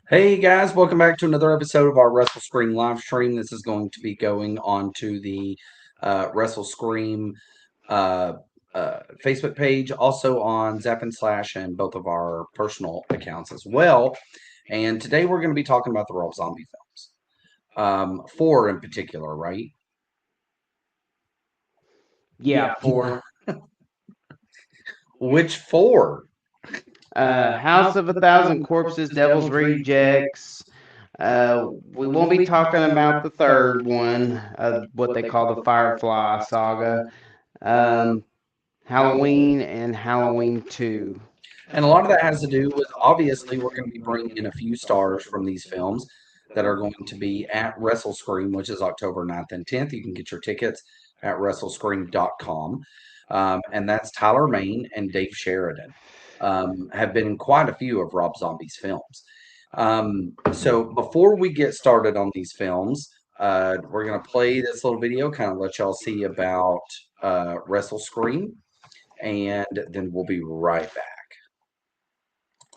Hey guys, welcome back to another episode of our WrestleScream live stream. This is going to be going on to the WrestleScream uh, Facebook page, also on Zap and Slash, and both of our personal accounts as well. And today we're going to be talking about the Rob Zombie films, four in particular, right? Yeah, four. Which four? House of a Thousand Corpses, Devil's Rejects. We won't be talking about the third one, what they call the Firefly Saga. Um, Halloween and Halloween 2. And a lot of that has to do with obviously we're going to be bringing in a few stars from these films that are going to be at WrestleScream, which is October 9th and 10th. You can get your tickets at WrestleScream.com. And that's Tyler Main and Dave Sheridan. Have been in quite a few of Rob Zombie's films. So before we get started on these films, we're going to play this little video, kind of let y'all see about WrestleScream, and then we'll be right back.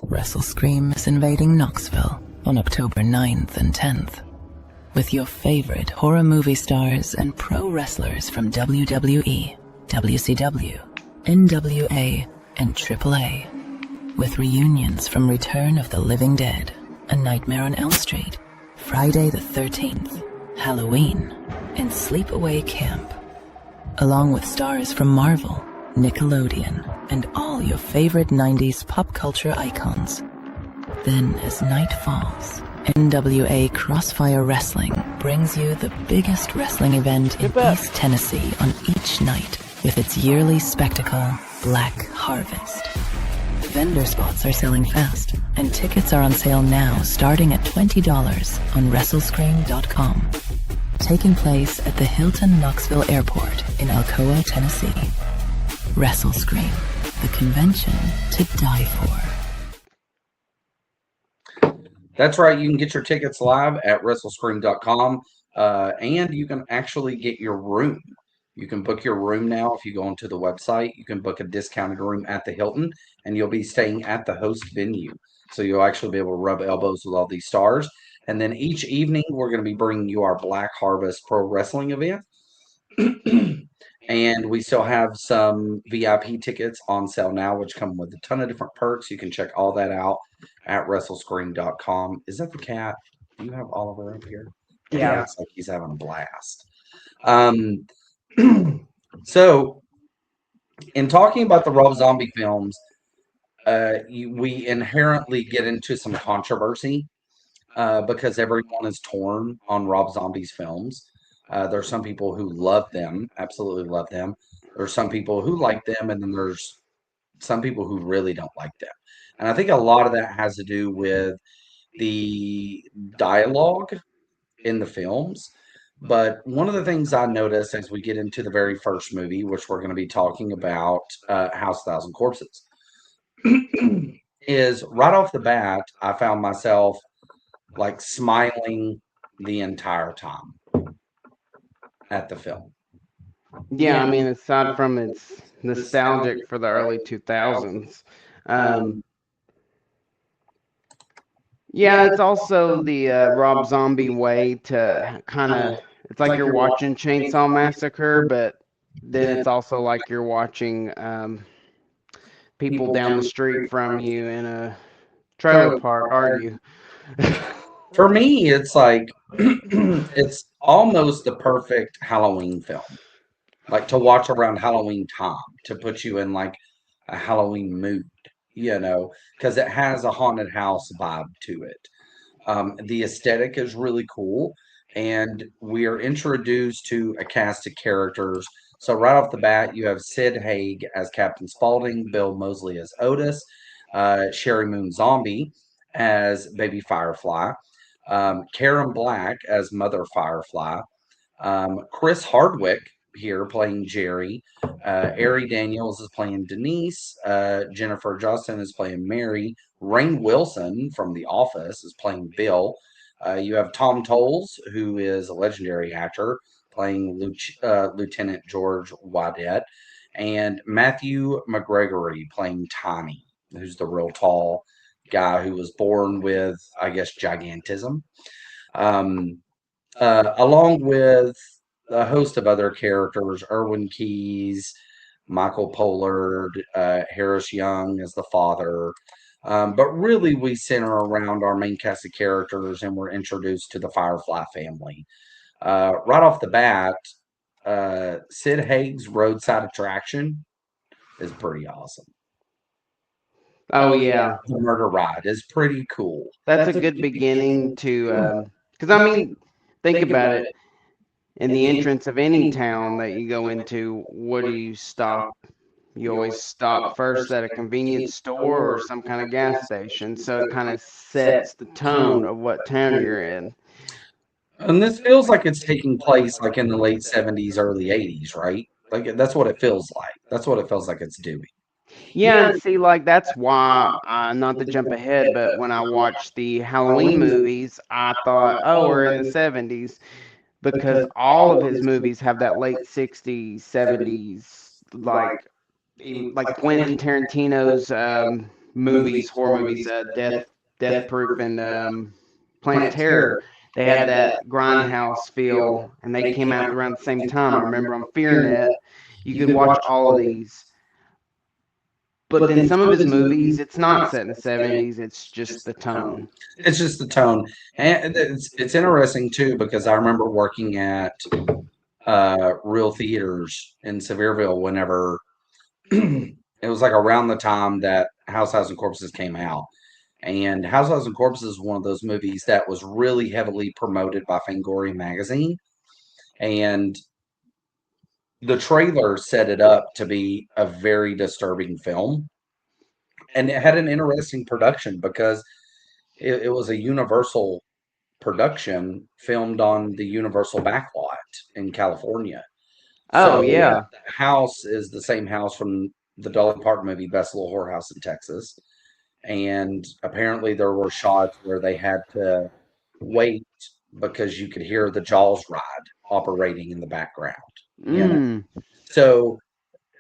WrestleScream is invading Knoxville on October 9th and 10th with your favorite horror movie stars and pro wrestlers from WWE, WCW, NWA, and AAA, with reunions from Return of the Living Dead, A Nightmare on Elm Street, Friday the 13th, Halloween, and Sleepaway Camp, along with stars from Marvel, Nickelodeon, and all your favorite 90s pop culture icons. Then, as night falls, NWA Crossfire Wrestling brings you the biggest wrestling event in East Tennessee on each night with its yearly spectacle, Black Harvest. Vendor spots are selling fast, and tickets are on sale now starting at $20 on WrestleScream.com. Taking place at the Hilton Knoxville Airport in Alcoa, Tennessee. WrestleScream, the convention to die for. That's right. You can get your tickets live at WrestleScream.com, and you can actually get your room. You can book your room now if you go onto the website. You can book a discounted room at the Hilton, and you'll be staying at the host venue. So you'll actually be able to rub elbows with all these stars. And then each evening, we're going to be bringing you our Black Harvest Pro Wrestling event. And we still have some VIP tickets on sale now, which come with a ton of different perks. You can check all that out at WrestleScream.com. Is that the cat? Do you have Oliver up here? Yeah. It looks like he's having a blast. So, in talking about the Rob Zombie films, we inherently get into some controversy because everyone is torn on Rob Zombie's films. There's some people who love them, absolutely love them. There's some people who like them, and then there's some people who really don't like them. And I think a lot of that has to do with the dialogue in the films. But one of the things I noticed as we get into the very first movie, which we're going to be talking about, House of Thousand Corpses, is right off the bat, I found myself like smiling the entire time at the film. Yeah, I mean, aside from it's nostalgic for the early 2000s. Yeah, it's also the Rob Zombie way to kind of. It's like you're watching Chainsaw Massacre, but then it's also like you're watching people down the street from you in a trailer park argue. For me, it's like it's almost the perfect Halloween film. Like to watch around Halloween time to put you in like a Halloween mood, because it has a haunted house vibe to it. The aesthetic is really cool, and we are introduced to a cast of characters. So right off the bat, you have Sid Haig as Captain Spaulding, Bill Moseley as Otis, Sherry Moon Zombie as Baby Firefly, Karen Black as Mother Firefly, Chris Hardwick here playing Jerry, Ari Daniels is playing Denise, Jennifer Justin is playing Mary, Rainn Wilson from The Office is playing Bill. You have Tom Tolles, who is a legendary actor, playing Lieutenant George Wadet, and Matthew McGregory playing Tiny, who's the real tall guy who was born with, I guess, gigantism, um, along with a host of other characters, Erwin Keyes, Michael Pollard, Harris Young as the father. But really, we center around our main cast of characters and we're introduced to the Firefly family. Right off the bat, Sid Haig's roadside attraction is pretty awesome. Oh yeah, The murder ride is pretty cool. that's a good beginning to, because I mean, think about it. In the entrance of any town that you go into, what do you stop? You always stop first at a convenience store or some kind of gas station, so it kind of sets the tone of what town you're in. And this feels like it's taking place like in the late 70s, early 80s, right? Like that's what it feels like. That's what it feels like it's doing. Yeah, and see, like that's why, not to jump ahead, but when I watched the Halloween movies, I thought, oh, we're in the 70s because all of his movies have that late 60s, 70s, like even like Quentin Tarantino's movies, horror movies, Death Proof, and Planet Terror. They had that grindhouse feel, and they came out around the same time. I remember on FearNet, you could watch all of these. But then some of his movies, it's not set in the 70s, it's just the tone. It's just the tone. And it's interesting too because I remember working at real theaters in Sevierville whenever it was like around the time that House and Corpses came out. And House and Corpses is one of those movies that was really heavily promoted by Fangoria magazine. And the trailer set it up to be a very disturbing film. And it had an interesting production because it was a Universal production filmed on the Universal backlot in California. Oh, So yeah. the house is the same house from the Dolly Parton movie Best Little Whorehouse in Texas. And apparently there were shots where they had to wait because you could hear the Jaws ride operating in the background. You know, Mm. so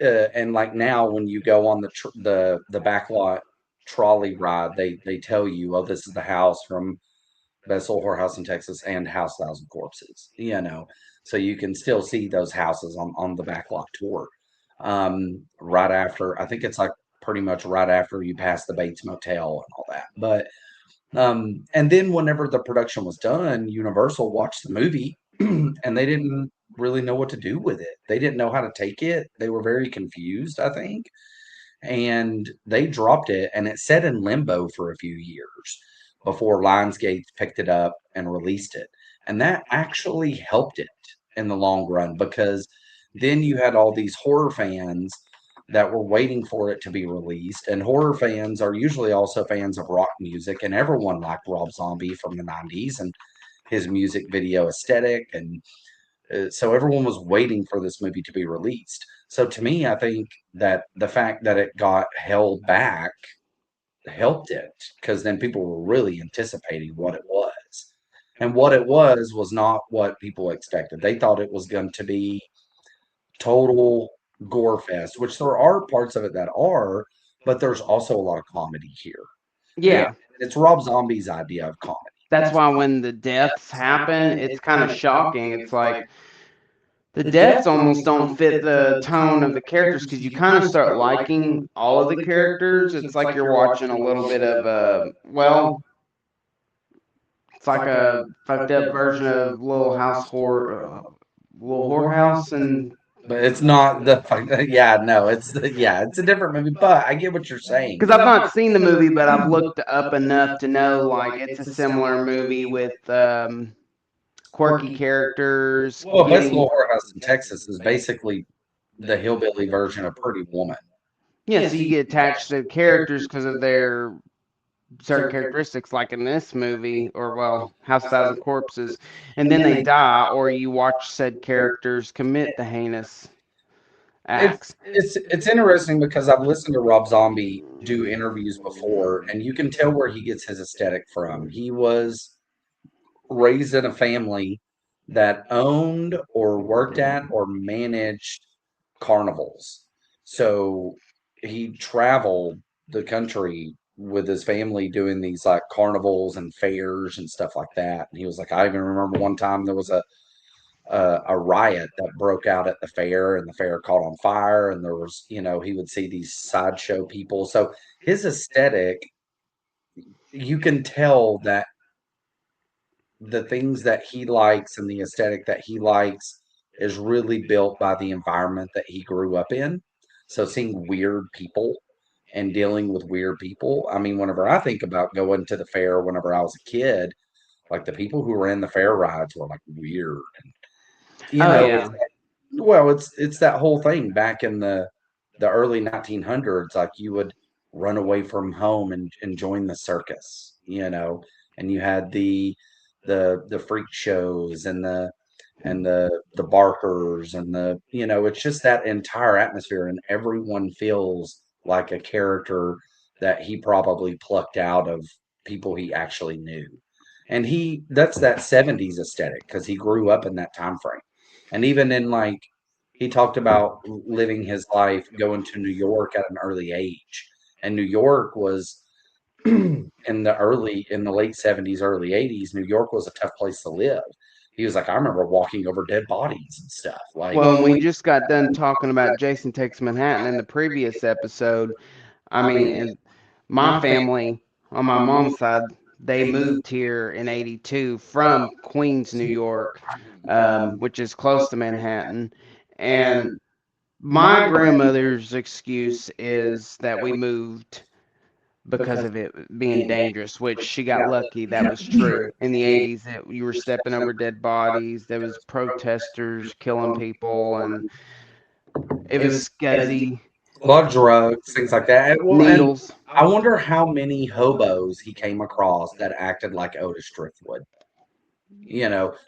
and like now when you go on the backlot trolley ride, they tell you, oh, this is the house from Best Little Whorehouse in Texas and House Thousand Corpses. You know, so you can still see those houses on the backlot tour. Right after, I think it's like pretty much right after you pass the Bates Motel and all that. But and then whenever the production was done, Universal watched the movie and they didn't really know what to do with it. They didn't know how to take it. They were very confused, I think. And they dropped it and it sat in limbo for a few years before Lionsgate picked it up and released it. And that actually helped it in the long run because then you had all these horror fans that were waiting for it to be released. And horror fans are usually also fans of rock music, and everyone liked Rob Zombie from the 90s and his music video aesthetic. And so everyone was waiting for this movie to be released. So to me, I think that the fact that it got held back helped it because then people were really anticipating what it was. And what it was not what people expected. They thought it was going to be total gore fest, which there are parts of it that are, but there's also a lot of comedy here. And Yeah. it's Rob Zombie's idea of comedy. That's why when the deaths happen, it's kind of shocking. It's like the deaths almost don't fit the tone of the characters because you kind of start liking all of the characters. It's like you're watching a little bit of well, it's like a fucked up version of Little Whorehouse, and But it's not yeah, no, yeah, it's a different movie, but I get what you're saying. because I've not seen the movie, but I've looked up enough to know like it's a similar movie with quirky characters Well, Best getting. Little Whorehouse in Texas is basically the hillbilly version of Pretty Woman. Yeah, so you get attached to characters because of their certain characteristics, like in this movie, or well, House of Thousand Corpses, and then they die, or you watch said characters commit the heinous acts. It's interesting because I've listened to Rob Zombie do interviews before, and you can tell where he gets his aesthetic from. He was raised in a family that owned or worked at or managed carnivals. So he traveled the country with his family doing these like carnivals and fairs and stuff like that. And he was like, I even remember one time there was a riot that broke out at the fair, and the fair caught on fire, and there was, he would see these sideshow people. So his aesthetic, you can tell that the things that he likes and the aesthetic that he likes is really built by the environment that he grew up in. So seeing weird people and dealing with weird people. I mean, whenever I think about going to the fair whenever I was a kid, like the people who were in the fair rides were like weird. You Oh know, yeah. well, it's that whole thing back in the early 1900s. Like you would run away from home and join the circus, and you had the freak shows and the barkers and it's just that entire atmosphere, and everyone feels like a character that he probably plucked out of people he actually knew. And that's that 70s aesthetic because he grew up in that time frame. And even in like he talked about living his life going to New York at an early age. And New York was in the late 70s, early 80s, New York was a tough place to live. He was like, I remember walking over dead bodies and stuff. Like, Well, and we just got done talking about Jason Takes Manhattan in the previous episode. I mean, and my family on my mom's side, they moved here in '82 from Queens, New York, which is close to Manhattan. And my grandmother's excuse is that we moved because of it being dangerous, which she got lucky. That was true. In the '80s, you were stepping over dead bodies. There was protesters killing people, and it was scuzzy. a lot of drugs, things like that. And Needles. I wonder how many hobos he came across that acted like Otis Driftwood,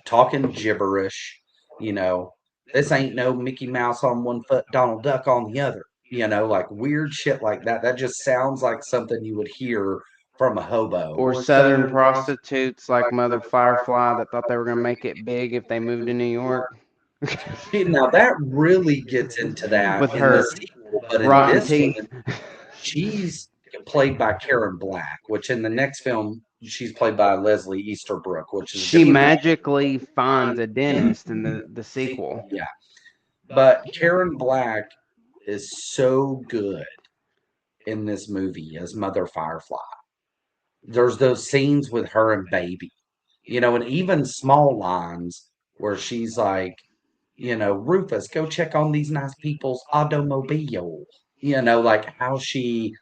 talking gibberish, you know, this ain't no Mickey Mouse on one foot, Donald Duck on the other, like weird shit like that. That just sounds like something you would hear from a hobo. Or southern prostitutes like Mother Firefly that thought they were going to make it big if they moved to New York. Now that really gets into that With in the her sequel, but in rotten this teeth. one, she's played by Karen Black, which in the next film she's played by Leslie Easterbrook, which is a She different. magically finds a dentist in the sequel. Yeah, but Karen Black is so good in this movie as Mother Firefly. There's those scenes with her and Baby, and even small lines where she's like, Rufus, go check on these nice people's automobile. Like how she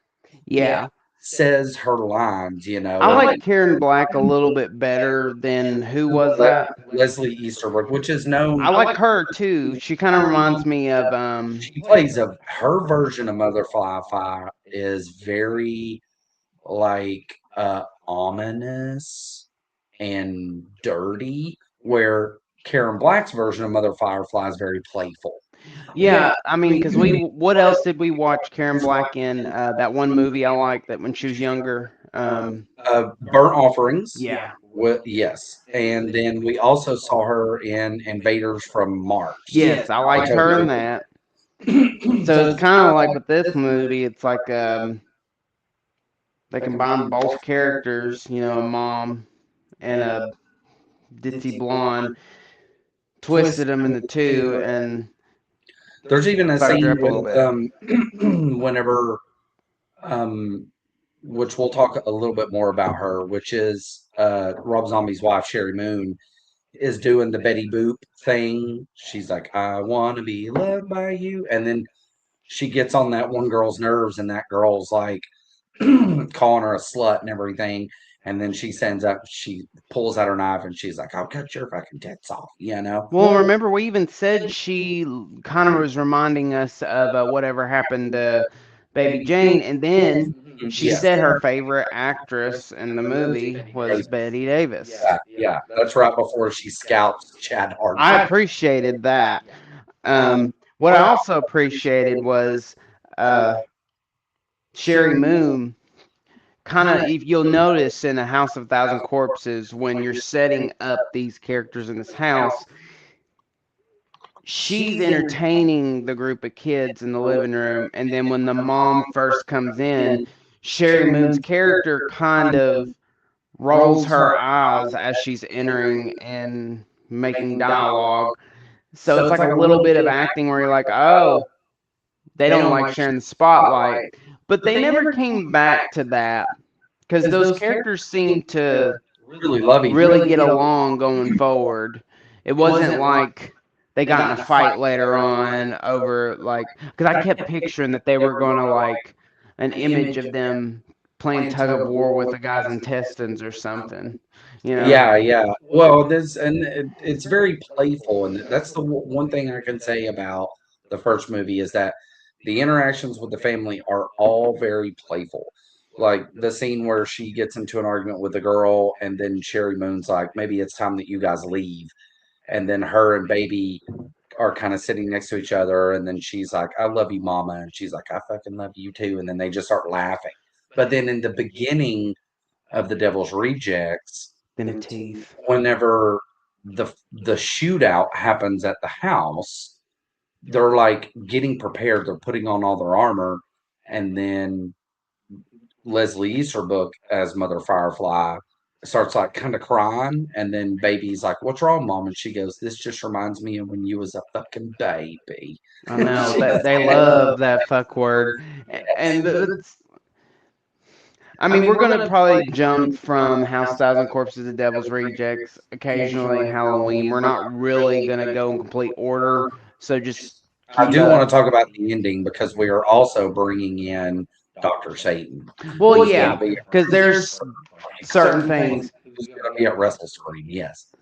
Yeah. says her lines, I like and Karen Black a little bit better than who was that? Leslie Easterbrook, which is known. I like her too. She kind of reminds me of She plays her version of Mother Firefly is very like ominous and dirty, where Karen Black's version of Mother Firefly is very playful. yeah, I mean, because what else did we watch Karen Black in? That one movie I liked that when she was younger. Burnt Offerings. Yeah. Yes, and then we also saw her in Invaders from Mars. Yes, I liked her in that. So it's kind of like with this movie, it's like they combine both characters, a mom and a ditzy blonde, twisted them into two, and There's even a fucked her scene up a little with bit. whenever um which we'll talk a little bit more about her, which is Rob Zombie's wife, Sherry Moon, is doing the Betty Boop thing. She's like, I want to be loved by you. And then she gets on that one girl's nerves, and that girl's like calling her a slut and everything. And then she pulls out her knife and she's like, I'll cut your fucking tits off. Well, remember, we even said she kind of was reminding us of whatever happened to Baby Jane, and then she Yeah. said her favorite actress in the movie was Betty Davis. Yeah. That's right before she scalps Chad Hardwick. I appreciated that. What I also appreciated was Sherry Moon. Kind of, if you'll notice in A House of Thousand Corpses, when you're setting up these characters in this house, she's entertaining the group of kids in the living room, and then when the mom first comes in, Sherry Moon's character kind of rolls her eyes as she's entering and making dialogue. So it's like a little bit of acting where you're like, oh, they don't like sharing the spotlight. But they never came back to that because those characters seem to Really love each really other. get along going forward. It wasn't like they got in a fight later on over like because I kept picturing that they were going to like an image of them playing tug of war with the guy's intestines or something. You know? Yeah, yeah. Well, it's very playful, and that's the one thing I can say about the first movie is that the interactions with the family are all very playful. Like the scene where she gets into an argument with a girl, and then Sherry Moon's like, "Maybe it's time that you guys leave," and then her and Baby are kind of sitting next to each other, and then she's like, "I love you, Mama," and she's like, "I fucking love you too," and then they just start laughing. But then in the beginning of the Devil's Rejects, Then the teeth. whenever the shootout happens at the house, they're like getting prepared. They're putting on all their armor, and then Leslie Easterbrook as Mother Firefly starts like kind of crying, and then Baby's like, "What's wrong, Mom?" And she goes, "This just reminds me of when you was a fucking baby." I know that they love that fuck word, and that's. I mean, we're gonna probably jump from House Thousand Corpses to Devil's Rejects, occasionally Halloween. We're not really gonna go in complete order, so just I keep do up. want to talk about the ending because we are also bringing in Dr. Satan. Well, Who's yeah, going to be because there's certain things, who's going to be at WrestleScream? Yes.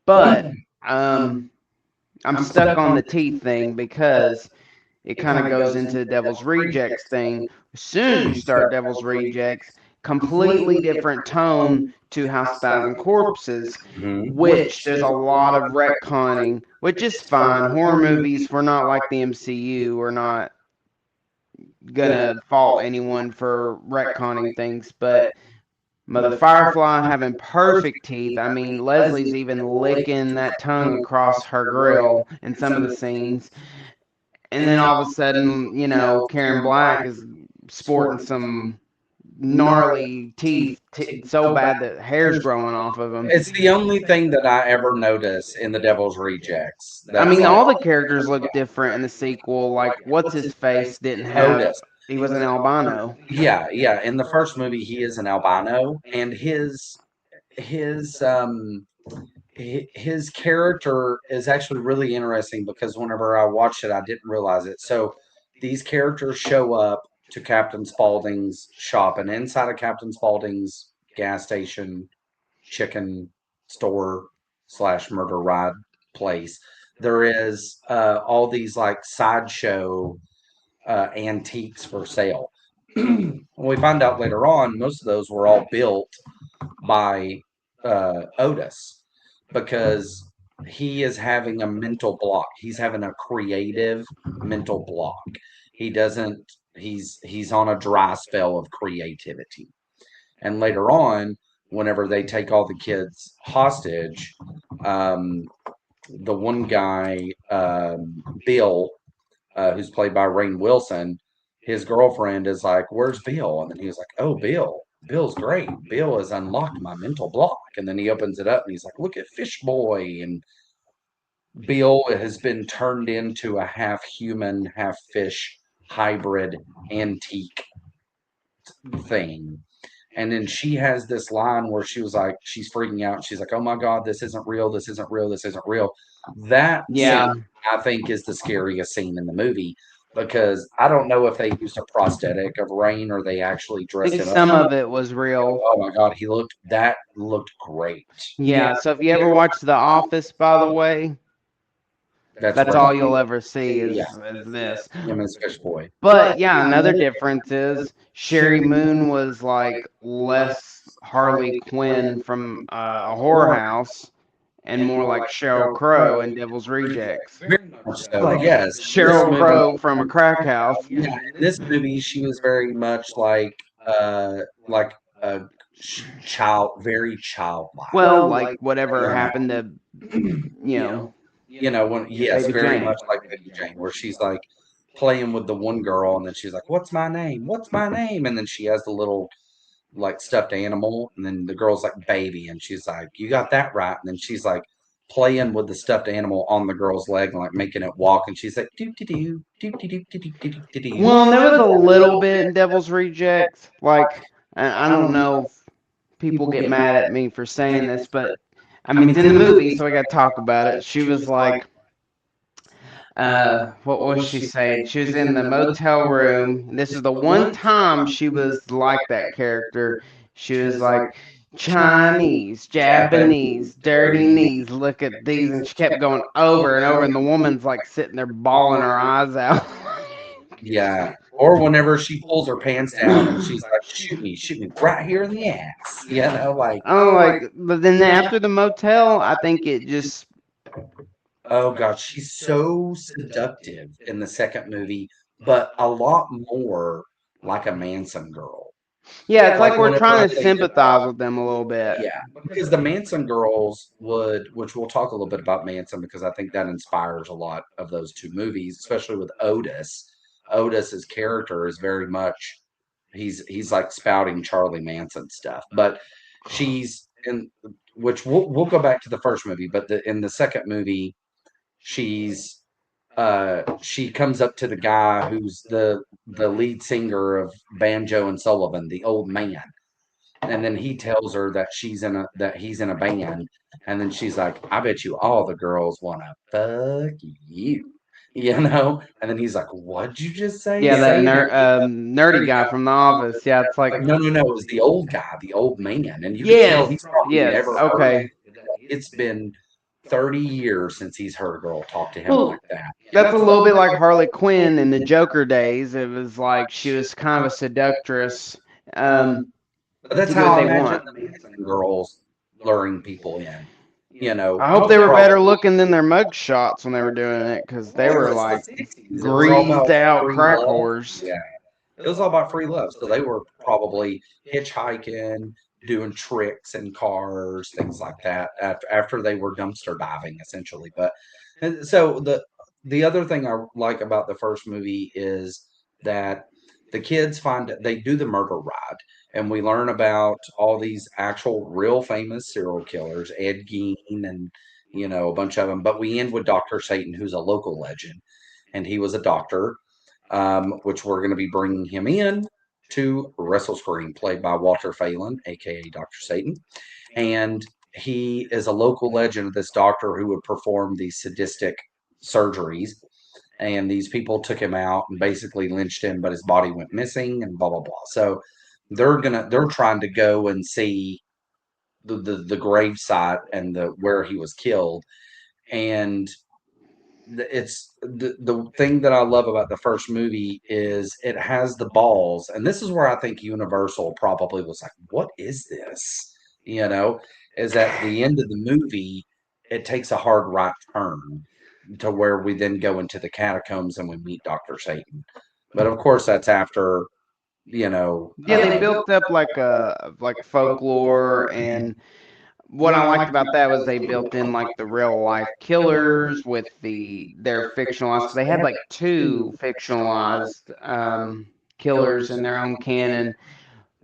but I'm stuck on the teeth thing because it kind of goes into the Devil's Rejects thing. As soon as you start Devil's Rejects, completely different tone to House of Thousand Corpses, Mhm. which there's a lot of retconning, which is fine. Horror movies, we're not like the MCU. We're not gonna fault anyone for retconning things, but Mother Firefly having perfect teeth. I mean, Leslie's even licking that tongue across her grill in some of the scenes. And then all of a sudden, Karen Black is sporting some gnarly teeth, so bad that hair's growing off of them. It's the only thing that I ever notice in the Devil's Rejects. I That's mean, like all the characters look different in the sequel. Like, what's his face didn't have. Otis. He was an albino. Yeah, yeah. In the first movie, he is an albino, and his character is actually really interesting because whenever I watched it, I didn't realize it. So these characters show up to Captain Spaulding's shop, and inside of Captain Spaulding's gas station, chicken store slash murder ride place, there is all these like sideshow antiques for sale. We find out later on most of those were all built by Otis because he is having a mental block. He's having a creative mental block. He doesn't. He's on a dry spell of creativity. And later on, whenever they take all the kids hostage, um, the one guy, Bill, who's played by Rainn Wilson, his girlfriend is like, "Where's Bill?" And then he was like, "Oh, Bill. Bill's great. Bill has unlocked my mental block." And then he opens it up and he's like, "Look at Fish Boy." And Bill has been turned into a half human, half fish hybrid antique thing. And then she has this line where she was like, she's freaking out. She's like, "Oh my God, this isn't real. This isn't real. This isn't real." That Yeah. scene, I think, is the scariest scene in the movie because I don't know if they used a prosthetic of Rain or they actually I dressed think it some up. of it was real. Oh my God, that looked great. Yeah, so if you ever watch The Office, by the way, that's right. all you'll ever see is, Yeah. is this. Him as Fish Boy. But yeah, another difference is Sherry Moon was like less Harley Quinn from a horror house and more like Cheryl Crow in Devil's Rejects. Very much so. Like Yes. Cheryl Crow from a crack house. Yeah, in this movie, she was very much like a child, very childlike. Well, like whatever happened to, you know, Yes, Baby very Jane. much like Baby Jane, where she's like playing with the one girl, and then she's like, "What's my name? What's my name?" And then she has the little like stuffed animal, and then the girl's like baby, and she's like, "You got that right." And then she's like playing with the stuffed animal on the girl's leg and like making it walk, and she's like, "Doo doo doo, doo doo doo doo doo doo doo." Well, and there was a little bit in Devil's Rejects. Like, I don't know if people get mad at me for saying this, but I mean, it's in the movie, so I got to talk about it. She was like, what was she saying? She was in the motel room. This is the one time she was like that character. She was like, Chinese, Japanese, dirty knees, look at these. And she kept going over and over, and the woman's like sitting there bawling her eyes out. Yeah. Or whenever she pulls her pants down and she's like, shoot me right here in the ass. You know, like, I'm like, but then after the motel, I think it just, oh gosh, she's so seductive in the second movie, but a lot more like a Manson girl. yeah, it's like we're Whenever I trying to say sympathize with them a little bit. yeah, because the Manson girls would, which we'll talk a little bit about Manson because I think that inspires a lot of those two movies, especially with Otis. Otis's character is very much he's like spouting Charlie Manson stuff, but she's in which we'll go back to the first movie, but in the second movie, she's she comes up to the guy who's the lead singer of Banjo and Sullivan, the old man, and then he tells her that he's in a band, and then she's like, "I bet you all the girls wanna fuck you," you know. And then he's like, "What'd you just say? Yeah, that Say it again." nerdy guy from The Office. Yeah, it's like, No, no, no. It was the old guy, the old man, and you could tell yes, he's probably yes, never heard. okay. It's been 30 years since he's heard a girl talk to him Well, like that. that's a little bit like Harley Quinn in the Joker days. It was like she was kind of a seductress But that's to get how what I they imagine want. the Manson girls luring people in. You know, I hope they were better probably looking than their mug shots when they were doing it, because they it were was the like 60s. It was all greased about out free crack love. whores. Yeah. It was all about free love. So they were probably hitchhiking, doing tricks in cars, things like that, after they were dumpster diving, essentially. But and so the other thing I like about the first movie is that the kids they do the murder ride, and we learn about all these actual real famous serial killers, Ed Gein and a bunch of them. But we end with Dr. Satan, who's a local legend, and he was a doctor, which we're going to be bringing him in to WrestleScream, played by Walter Phelan, aka Dr. Satan. And he is a local legend of this doctor who would perform these sadistic surgeries. And these people took him out and basically lynched him, but his body went missing and blah blah blah. So they're trying to go and see the grave site and the where he was killed. And it's the thing that I love about the first movie is it has the balls, and this is where I think Universal probably was like, "What is this?" You know, is at the end of the movie, it takes a hard right turn to where we then go into the catacombs and we meet Dr. Satan. But of course, that's after Yeah, they built up like folklore, and what I liked about that was they built in like the real life killers with their fictionalized. 'Cause they had like two fictionalized killers in their own canon.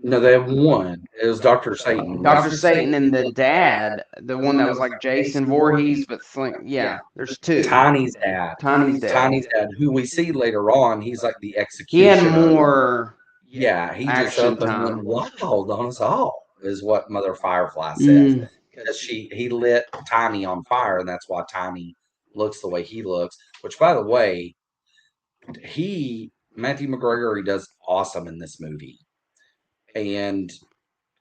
no, they have one. It was Dr. Satan. Dr. Satan and the dad, the one that was like Jason Voorhees, but yeah, there's two. Tiny's dad. Tiny's dad. Tiny's dad, who we see later on, he's like the He had executioner. more Yeah, he just action up and time. went wild on us all, is what Mother Firefly says. Because he lit Tiny on fire, and that's why Tiny looks the way he looks. Which, by the way, Matthew McGregor, he does awesome in this movie. And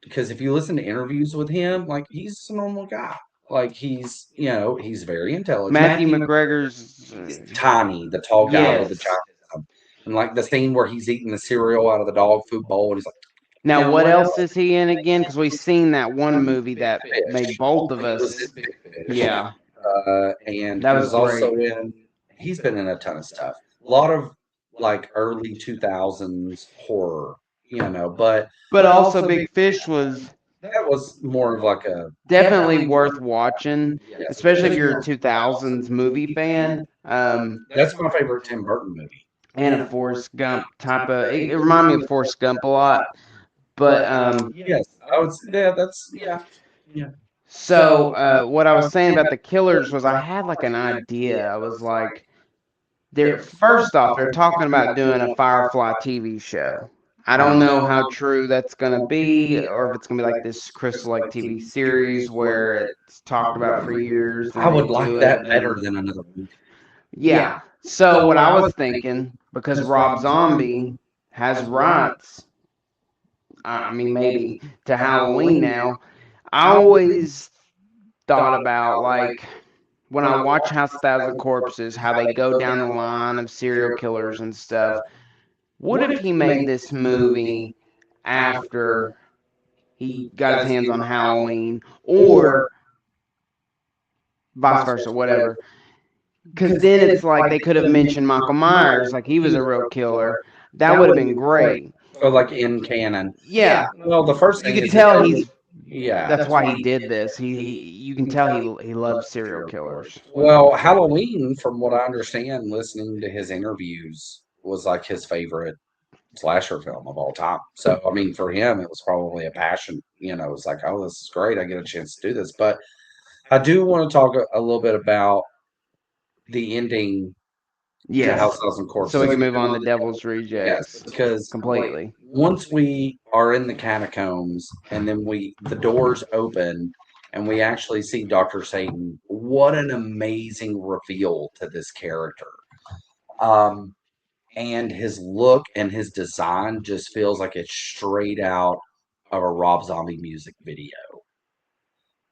because if you listen to interviews with him, like he's a normal guy. Like he's very intelligent. Matthew McGregor's Tiny, the tall guy with the yes. giant thumb. And like the scene where he's eating the cereal out of the dog food bowl, and he's like, Now, what else is he in again? Because we've seen that one movie that Fish. made both of He was us. in Big Fish. Yeah, And that he was was also great. he's been in a ton of stuff. A lot of like early 2000s horror, But also, Big Fish was that was more of like a, definitely worth watching, yes, especially if you're a 2000s movie fan. That's my favorite Tim Burton movie. and a Forrest Gump type of. It reminded me of Forrest Gump a lot, but Yes, I would. Yeah, that's yeah. so what I was saying about the killers was I had like an idea. I was like, they're first off, they're talking about doing a Firefly TV show. I don't know how true that's gonna be, or if it's gonna be like this Crystal Lake TV series where it's talked about for years I and they would like do that it. better And than another movie. yeah. So what I was thinking, because Rob Zombie has rights, I mean maybe to Halloween now. I always thought about like when I watch House of Thousand Corpses, how they go down the line of serial killers and stuff. What if he made this movie after he got his hands on Halloween, or vice versa, whatever? Because then it's like they could have mentioned Michael Myers, like he was a real killer. That would have been great. So like in canon. Yeah, Well, the first you thing can is tell he's. yeah. That's why he did this. You can tell he loves serial killers. Well, Halloween, from what I understand, listening to his interviews, was like his favorite slasher film of all time. So, I mean, for him, it was probably a passion. It's like, oh, this is great. I get a chance to do this. But I do want to talk a little bit about the ending to House Yes. Thousand So we Corpses. can move on to Devil's Yes, Rejects because completely. once we are in the catacombs and then the doors open and we actually see Dr. Satan, what an amazing reveal to this character. Um, and his look and his design just feels like it's straight out of a Rob Zombie music video.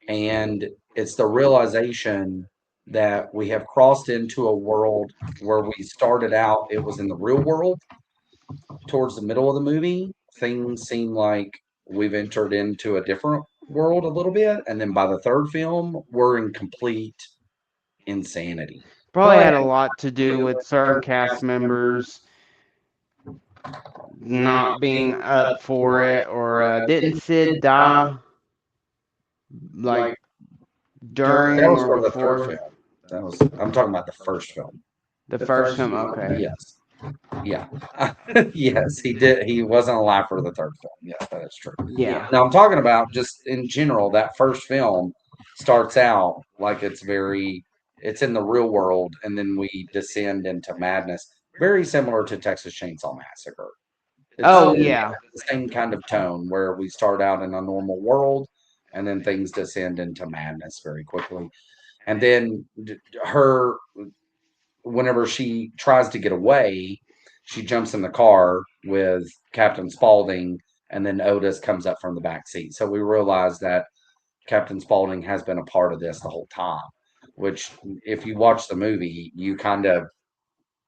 And it's the realization that we have crossed into a world where we started out, it was in the real world. Towards the middle of the movie, things seem like we've entered into a different world a little bit. And then by the third film, we're in complete insanity. Probably had a lot to do with certain cast members not being up for it, or didn't Sid die like That during was or for the third before film. I'm talking about the first film. the first film? Okay. Yes. Yeah. Yes, he did. He wasn't alive for the third film. Yes, that is true. Yeah. Now I'm talking about just in general, that first film starts out like it's in the real world, and then we descend into madness. Very similar to Texas Chainsaw Massacre. It's Oh yeah. the same kind of tone where we start out in a normal world and then things descend into madness very quickly. And then her, whenever she tries to get away, she jumps in the car with Captain Spaulding, and then Otis comes up from the back seat. So we realize that Captain Spaulding has been a part of this the whole time. Which, if you watch the movie, you kind of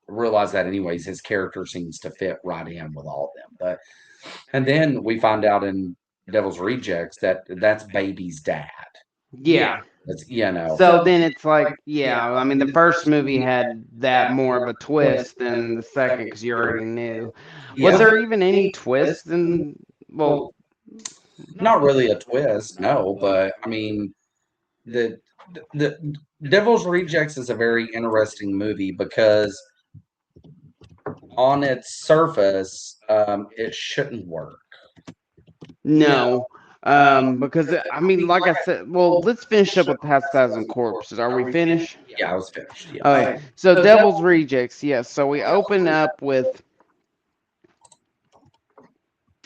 realize that, anyways. His character seems to fit right in with all of them. And then we find out in Devil's Rejects that that's Baby's dad. Yeah. That's. So then it's like, yeah, I mean, the first movie had that more of a twist than the second because you already knew. Was there even any twist in, well, Not really a twist, no, but I mean the Devil's Rejects is a very interesting movie because on its surface, it shouldn't work. no. Because I mean, like I said, well, let's finish up with Past Thousand Corpses. Are we finished? Yeah, I was finished. Yeah. Okay. So Devil's Rejects, yes. So we open up with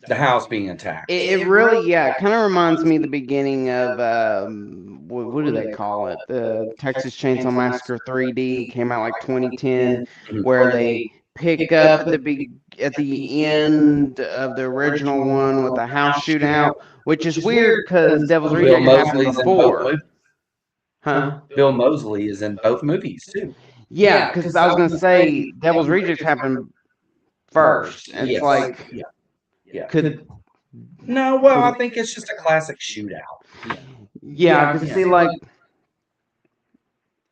The house being attacked. it really, yeah, it kind of reminds me of the beginning of what do they call it? The Texas Chainsaw Massacre 3D came out like 2010, where they pick up at the end of the original one with the house shootout, which is weird because Devil's Bill Rejects happened Mosley's in both before, movies. huh? Bill Mosley is in both movies too. Yeah, because I was gonna say Devil's Rejects happened first. It's Yes. like Yeah. could No, well, I think it's just a classic shootout. yeah, because see like.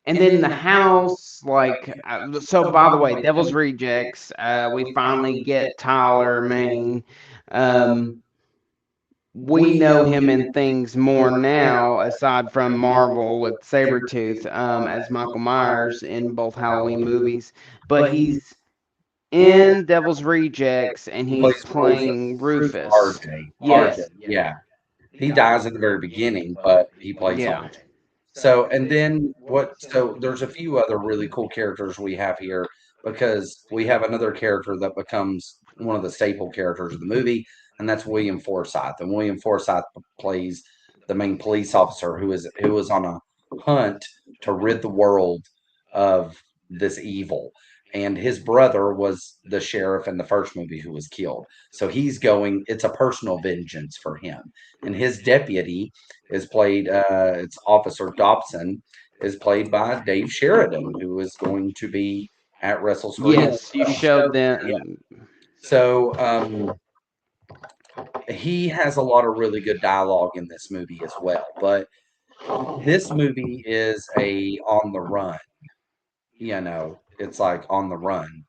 And then the house, like, so by the way, Devil's Rejects, we finally get Tyler Mane. We know him in things more now, aside from Marvel with Sabretooth, as Michael Myers in both Halloween movies. But he's in Devil's Rejects, and He he's plays playing Rufus Rufus. RJ. RJ, Yes. yeah. He dies in the very beginning, but he plays Yeah. RJ. So, and then what? So, there's a few other really cool characters we have here because we have another character that becomes one of the staple characters of the movie, and that's William Forsythe. And William Forsythe plays the main police officer who is on a hunt to rid the world of this evil. And his brother was the sheriff in the first movie who was killed. So he's going, it's a personal vengeance for him. And his deputy is played, it's Officer Dobson, is played by Dave Sheridan, who is going to be at WrestleScream. Yes, you showed Yeah. them. So he has a lot of really good dialogue in this movie as well. But this movie is a on the run. It's like on the run.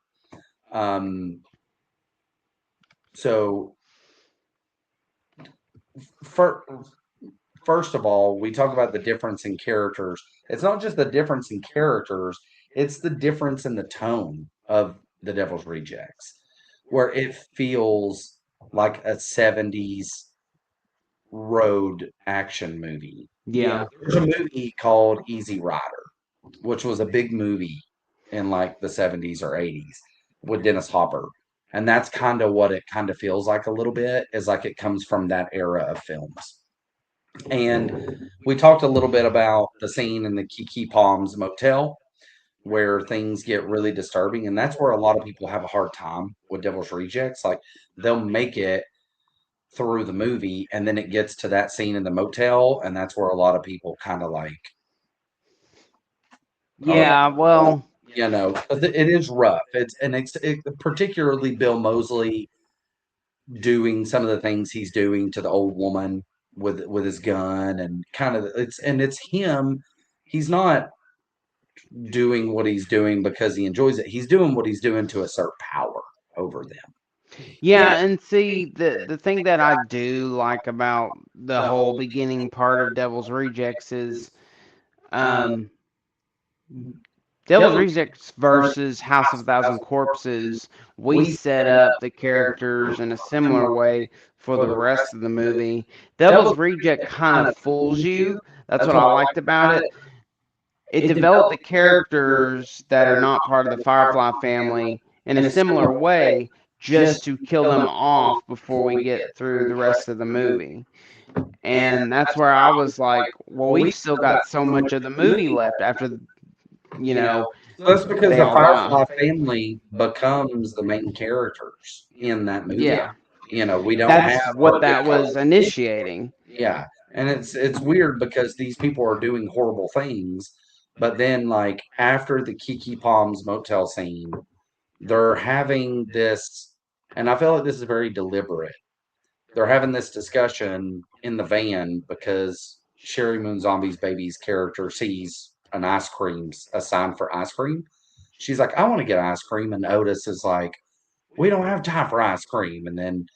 Um, so for, first of all, we talk about the difference in characters. It's not just the difference in characters, it's the difference in the tone of The Devil's Rejects, where it feels like a 70s road action movie. Yeah. There's a movie called Easy Rider, which was a big movie in like the 70s or 80s with Dennis Hopper. And that's kind of what it kind of feels like a little bit, is like it comes from that era of films. And we talked a little bit about the scene in the Kiki Palms Motel where things get really disturbing. And that's where a lot of people have a hard time with Devil's Rejects. Like they'll make it through the movie and then it gets to that scene in the motel. And that's where a lot of people kind of like, Yeah, well, it is rough. Particularly Bill Moseley doing some of the things he's doing to the old woman with his gun and kind of it's him. He's not doing what he's doing because he enjoys it. He's doing what he's doing to assert power over them. yeah, and see the thing that I do like about the whole beginning part of Devil's Rejects is um Devil's Rejects versus House of a Thousand Corpses, we set up the characters in a similar way for the rest of the movie. Devil's Reject kind of fools you. That's what I liked about it. It developed the characters that are not part of the Firefly family in a similar way just to kill them off before we get through the rest of the movie. And that's where I was like, well, we've still got so much of the movie left after, you know, So that's because they the all die. Firefly family becomes the main characters in that movie. Yeah. We don't That's have what that was initiating. yeah, and it's weird because these people are doing horrible things, but then like after the Kiki Palms motel scene, they're having this, and I feel like this is very deliberate. They're having this discussion in the van because Sherry Moon Zombie's baby's character sees a sign for ice cream. She's like, I want to get ice cream. And Otis is like, we don't have time for ice cream. And then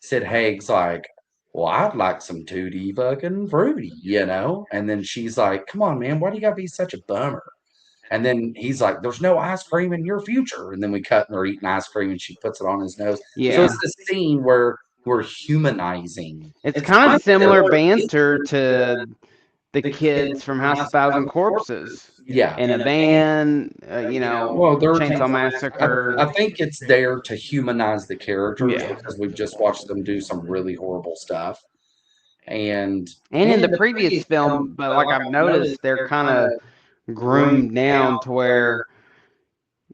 Sid Haig's like, well, I'd like some tutti fucking fruity. And then she's like, come on, man, why do you gotta be such a bummer? And then he's like, there's no ice cream in your future. And then we cut and they're eating ice cream and she puts it on his nose. So Yeah. it's this scene where we're humanizing. It's kind of similar banter to the kids from House of Thousand Corpses Yeah. in a van, Well, Chainsaw Massacre. I think it's there to humanize the characters Yeah. because we've just watched them do some really horrible stuff. And And in the previous film, but like I've noticed, they're kind of groomed down to where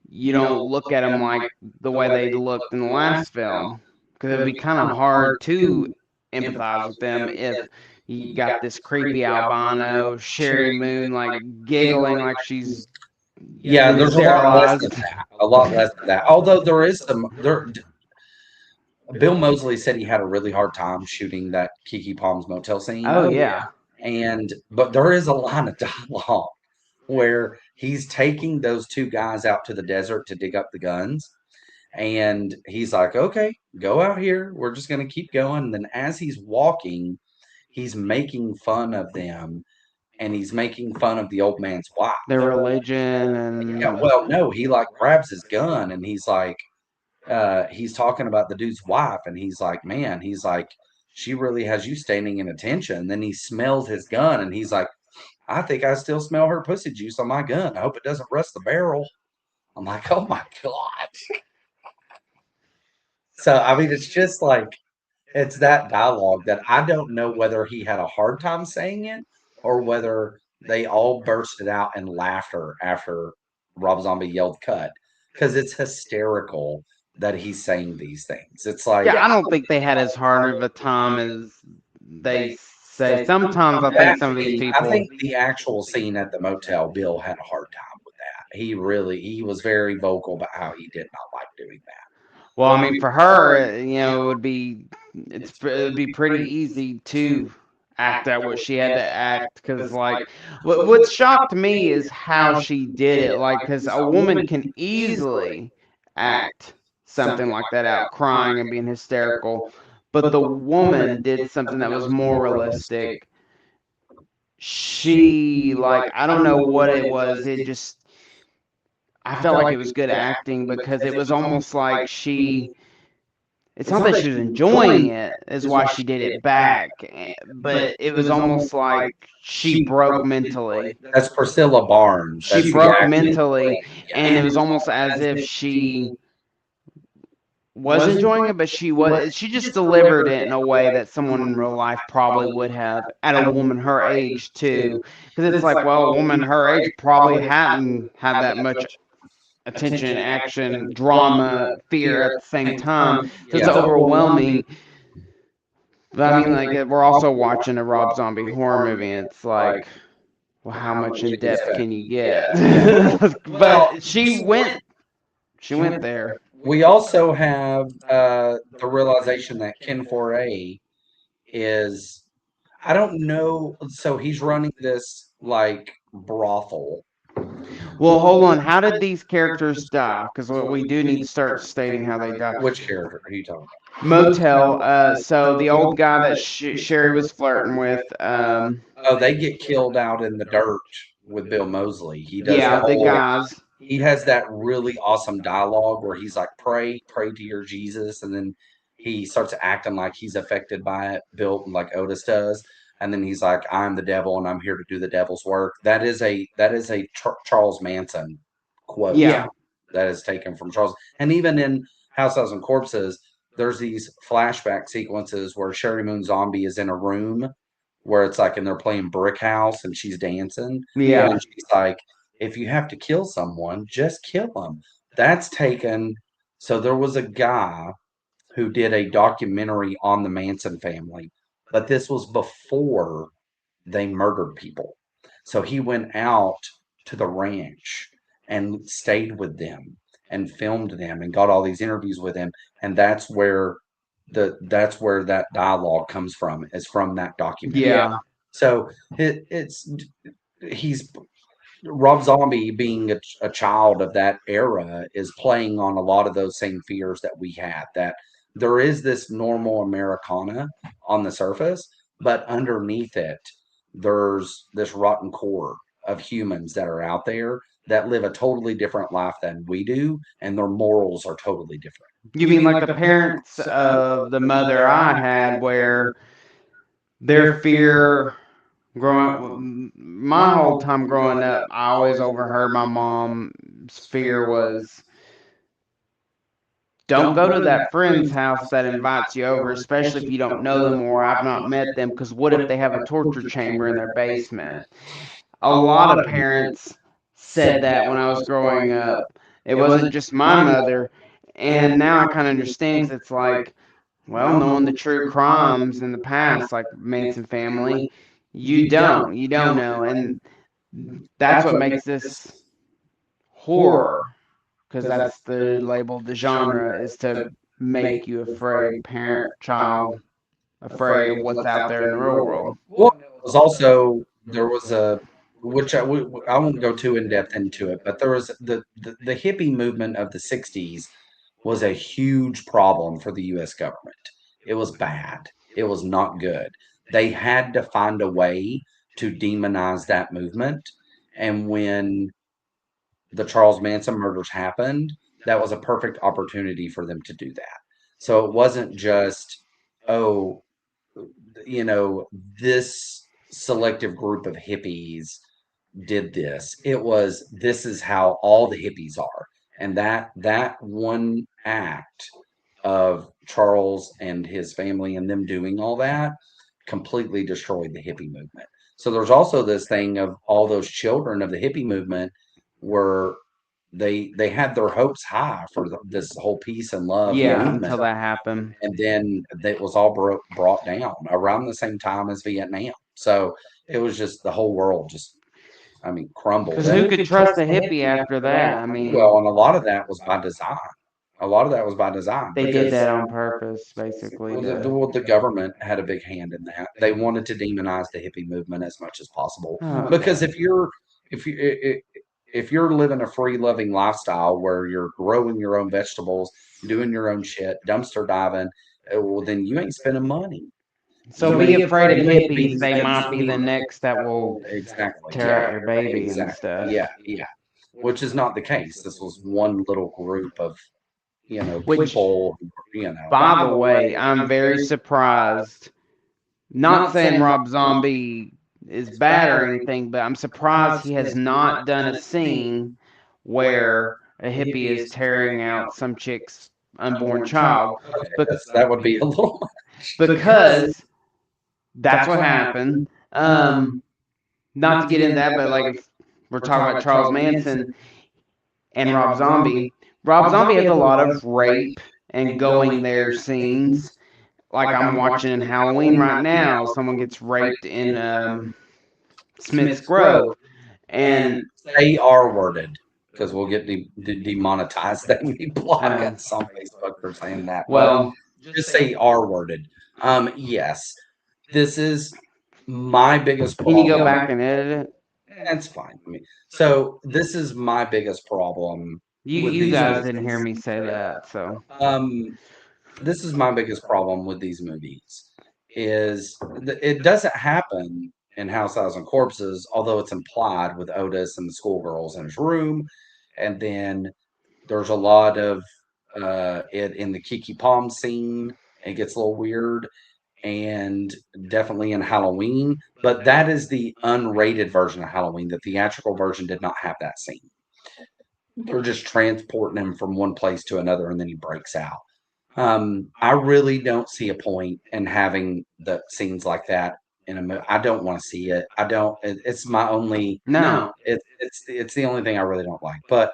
you don't look at them like the way they looked in the last film. Because it'd be kind of hard to empathize with them if you got this creepy albino Sherry Moon like giggling like she's yeah, been there's a lot less of sterilized. that. A lot less of that. Although there is some there Bill Moseley said he had a really hard time shooting that Kiki Palms motel scene. Oh yeah. But there is a line of dialogue where he's taking those two guys out to the desert to dig up the guns. And he's like, okay, go out here. We're just going to keep going. And then as he's walking, he's making fun of them and he's making fun of the old man's wife. Their religion Yeah, and well, no, he like grabs his gun and he's like, he's talking about the dude's wife, and he's like, man, he's like, she really has you standing in attention. And then he smells his gun, and he's like, I think I still smell her pussy juice on my gun. I hope it doesn't rust the barrel. I'm like, oh my God. So, I mean, it's just like, it's that dialogue that I don't know whether he had a hard time saying it or whether they all bursted out in laughter after Rob Zombie yelled cut. Because it's hysterical that he's saying these things. It's like, Yeah, I don't think they had as hard of a time as they say. Sometimes I think some of these I people. think the actual scene at the motel, Bill had a hard time with that. He was very vocal about how he did not like doing that. Well, I mean, for her, it would be it would be pretty easy to act out what she had to act because what shocked me is how she did it. Like, because a woman can easily act something like that out, crying and being hysterical, but the woman did something that was more realistic. She I don't know what it was. It just I felt like it was good acting because it was almost like she. It's not that she was enjoying it, is why she did it back, but it was almost like she broke mentally. That's Priscilla Barnes. She That's the broke actress. mentally, and it was almost as if she was enjoying it, but she just delivered it in a way that someone in real life probably would have at a woman her age too. Because it's like, well, a woman her age probably hadn't had that much attention, action, drama, fear at the same time. So it's Yeah. overwhelming. But I mean, we're also watching a Rob Zombie horror movie, and it's like, well, how much in depth can you get? But she went there. We also have the realization that Ken Foray is, I don't know. So he's running this like brothel. Well, hold on. How did these characters die? Because we do need to start stating how they die. Which character are you talking about? Motel. So the old guy that Sherry was flirting with. Oh, they get killed out in the dirt with Bill Moseley. He does Yeah, the the whole. guys. He has that really awesome dialogue where he's like, pray to your Jesus. And then he starts acting like he's affected by it, built like Otis does. And then he's like, I'm the devil and I'm here to do the devil's work. That is a Charles Manson quote. Yeah. That is taken from Charles. And even in House Thousand Corpses, there's these flashback sequences where Sherry Moon Zombie is in a room where it's like, and they're playing Brick House and she's dancing. Yeah. And she's like, if you have to kill someone, just kill them. That's taken. So there was a guy who did a documentary on the Manson family, but this was before they murdered people. So he went out to the ranch and stayed with them and filmed them and got all these interviews with him. And that's where that dialogue comes from, is from that documentary. Yeah. So he's Rob Zombie, being a child of that era, is playing on a lot of those same fears that we had. That there is this normal Americana on the surface, but underneath it, there's this rotten core of humans that are out there that live a totally different life than we do, and their morals are totally different. You mean like the parents of the mother I had, where their fear growing my whole time growing up, I always overheard my mom's fear was don't go to that friend's house that invites you over, especially if you don't know them or I've not met them, because what if they have a torture chamber in their basement? A lot of parents said that when I was growing up. It wasn't just my mother, and now I kind of understand because it's like, well, knowing the true crimes in the past, like Manson family, you don't know, and that's what makes this horror, because that's the label, the genre is to make you afraid, parent, child, afraid of what's out there in the real world. Well, it was also, there was a, which I won't go too in depth into it, but there was the hippie movement of the '60s was a huge problem for the U.S. government. It was bad. It was not good. They had to find a way to demonize that movement. And when the Charles Manson murders happened, that was a perfect opportunity for them to do that. So it wasn't just, oh, you know, this selective group of hippies did this. It was, this is how all the hippies are. And that one act of Charles and his family and them doing all that completely destroyed the hippie movement. So there's also this thing of all those children of the hippie movement were, they had their hopes high for this whole peace and love Yeah, movement, until that happened. and then that was all brought down around the same time as Vietnam. So it was just the whole world just, I mean, crumbled. Because who could trust a hippie after that? I mean, Well, and a lot of that was by design. A lot of that was by design they did because that on purpose, basically. the government had a big hand in that. They wanted to demonize the hippie movement as much as possible Oh, because God. if you if you're living a free loving lifestyle where you're growing your own vegetables, doing your own shit, dumpster diving, well, then you ain't spending money. So You be ain't afraid of you ain't hippies. They might be the next that will exactly, tear yeah, out your baby and exactly, stuff. yeah, yeah. Which is not the case. This was one little group of, Which, people, by the way, I'm very surprised. Not saying Rob Zombie is bad or anything, but I'm surprised he has not done a scene where a hippie is tearing out some chick's unborn child. Okay, But that would be a little much. because that's what happened. Not to get into that, but like if we're talking about Charles Manson and Rob Zombie has a lot of rape and going there scenes. Like I'm watching in Halloween right now, someone gets raped in Smith's Grove, and Say R worded because we'll get demonetized. They may block um, us on Facebook for saying that. But well, just say R worded. Yes, this is my biggest can you go problem. back and edit it? That's fine. I mean, so this is my biggest problem with You these guys didn't movies. hear me say that, so This is my biggest problem with these movies is it doesn't happen in House Thousand Corpses, although it's implied with Otis and the schoolgirls in his room, and then there's a lot of it in the Kiki Palm scene. It gets a little weird, and definitely in Halloween. But that is the unrated version of Halloween. The theatrical version did not have that scene. They're just transporting him from one place to another, and then he breaks out. I really don't see a point in having the scenes like that in a movie. I don't want to see it. I don't. It's my only. no. It's the only thing I really don't like. But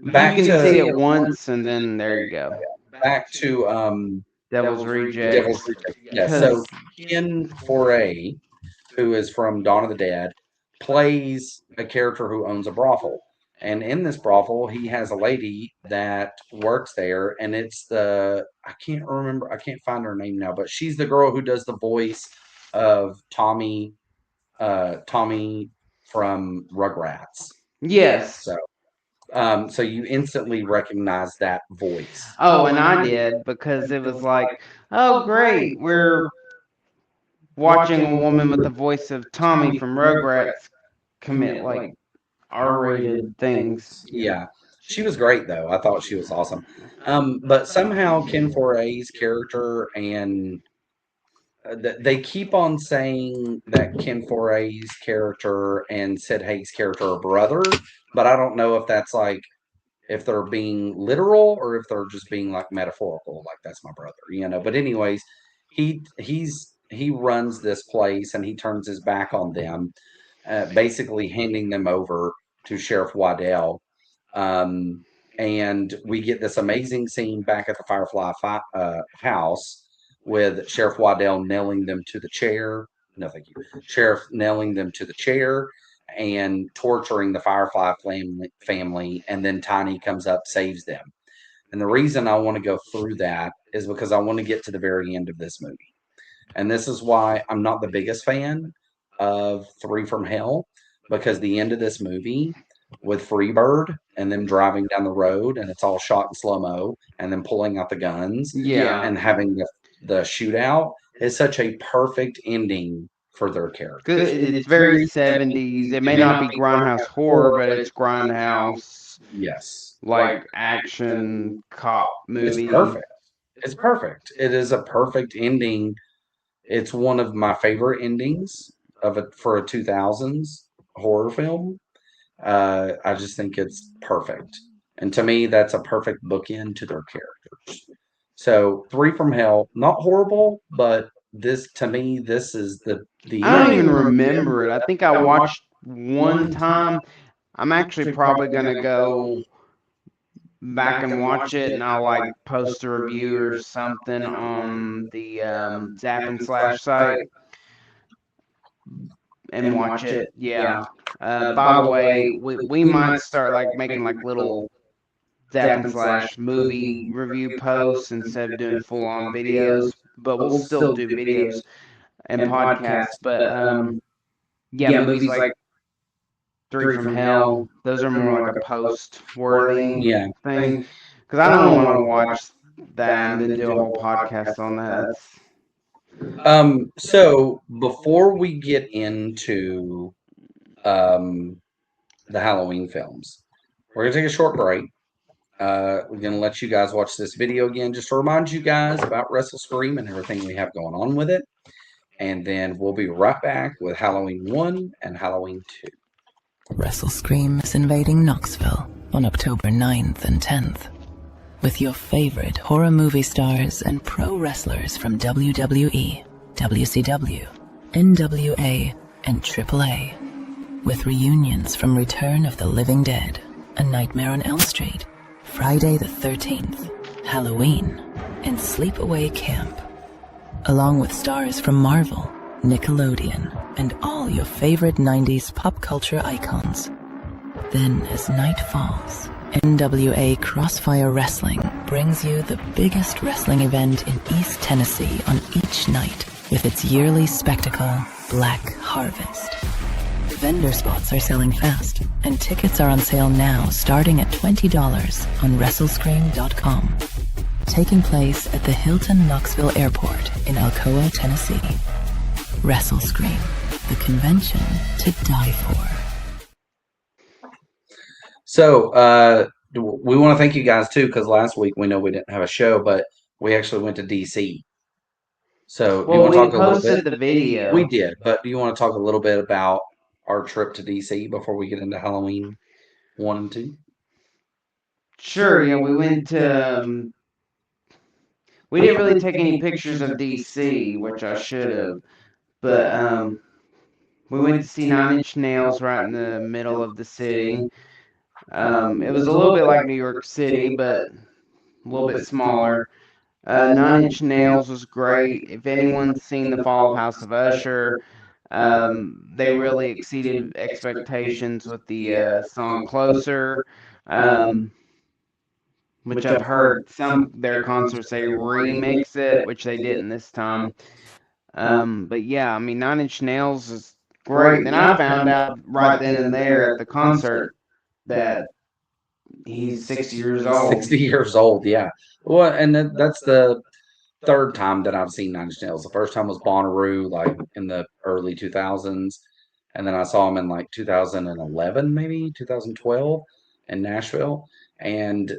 You back can see to it once, and then there you go. back to Devil's Devil's Rejects. Reject. Yeah. So Because Ken Foray, who is from Dawn of the Dead, plays a character who owns a brothel. And in this brothel, he has a lady that works there, and it's I can't remember, I can't find her name now, but she's the girl who does the voice of Tommy from Rugrats. yes. So you instantly recognize that voice. Oh, and I did because it was like, oh great, we're watching a woman with the voice of Tommy from Rugrats commit like R-rated things. Yeah. She was great though. I thought she was awesome. But somehow Ken Foray's character and they keep on saying that Ken Foray's character and Sid Haig's character are brothers, but I don't know if that's like if they're being literal or if they're just being like metaphorical, like that's my brother. But anyways, he runs this place and he turns his back on them, basically handing them over to Sheriff Waddell. Um, and we get this amazing scene back at the Firefly house with Sheriff Waddell nailing them to the chair. No, thank you. Sheriff nailing them to the chair and torturing the Firefly family. And then Tiny comes up, saves them. And the reason I want to go through that is because I want to get to the very end of this movie. And this is why I'm not the biggest fan of Three from Hell, because the end of this movie with Freebird and them driving down the road and it's all shot in slow mo and then pulling out the guns Yeah. and having the shootout is such a perfect ending for their character. It's very 70s. It may not be grindhouse horror, but it's grindhouse Yes. like action cop movie. It's perfect. It's perfect. It is a perfect ending. It's one of my favorite endings of it for a 2000s horror film. I just think it's perfect. And to me, that's a perfect bookend to their characters. So, Three from Hell, not horrible, but this to me, this is the I don't end. even remember it. I think I watched one time. I'm actually probably gonna go back and watch it, and I'll like post a review or something on the Zap and Slash site and watch it. Yeah. By the way, we might start like making like little Zap and Slash movie review posts instead of doing full on videos, but we'll still do videos and podcasts. But yeah, movies like Three from Hell, those are more like a post worthy Yeah. thing. Because I don't want to watch that and then do a whole podcast on that. So before we get into um, the Halloween films, we're gonna take a short break. We're gonna let you guys watch this video again, just to remind you guys about WrestleScream and everything we have going on with it. And then we'll be right back with Halloween 1 and Halloween 2. WrestleScream is invading Knoxville on October 9th and 10th. With your favorite horror movie stars and pro wrestlers from WWE, WCW, NWA, and AAA. With reunions from Return of the Living Dead, A Nightmare on Elm Street, Friday the 13th, Halloween, and Sleepaway Camp. Along with stars from Marvel, Nickelodeon, and all your favorite 90s pop culture icons. Then, as night falls, NWA Crossfire Wrestling brings you the biggest wrestling event in East Tennessee on each night with its yearly spectacle, Black Harvest. Vendor spots are selling fast, and tickets are on sale now starting at $20 on WrestleScream.com. Taking place at the Hilton Knoxville Airport in Alcoa, Tennessee. WrestleScream, the convention to die for. So we want to thank you guys too, because last week we know we didn't have a show, but we actually went to DC. So do you Well, want to we talk a little posted bit? the video. We did, but do you want to talk a little bit about our trip to DC before we get into Halloween 1 and 2? Sure, yeah, we went to. We didn't really take any pictures of DC, which I should have, but we went to see Nine Inch Nails right in the middle of the city. It was a little bit like New York City, but a little bit smaller. Nine Inch Nails was great. If anyone's seen The Fall of House of Usher, they really exceeded expectations with the song Closer. Which I've heard some their concerts they remix it, which they didn't this time. But yeah, I mean Nine Inch Nails is great. And then I found out right then and there at the concert that he's 60 years old. 60 years old, yeah. Well, and that's the third time that I've seen Nine Inch Nails. The first time was Bonnaroo, like in the early 2000s. And then I saw him in like 2011, maybe 2012 in Nashville. And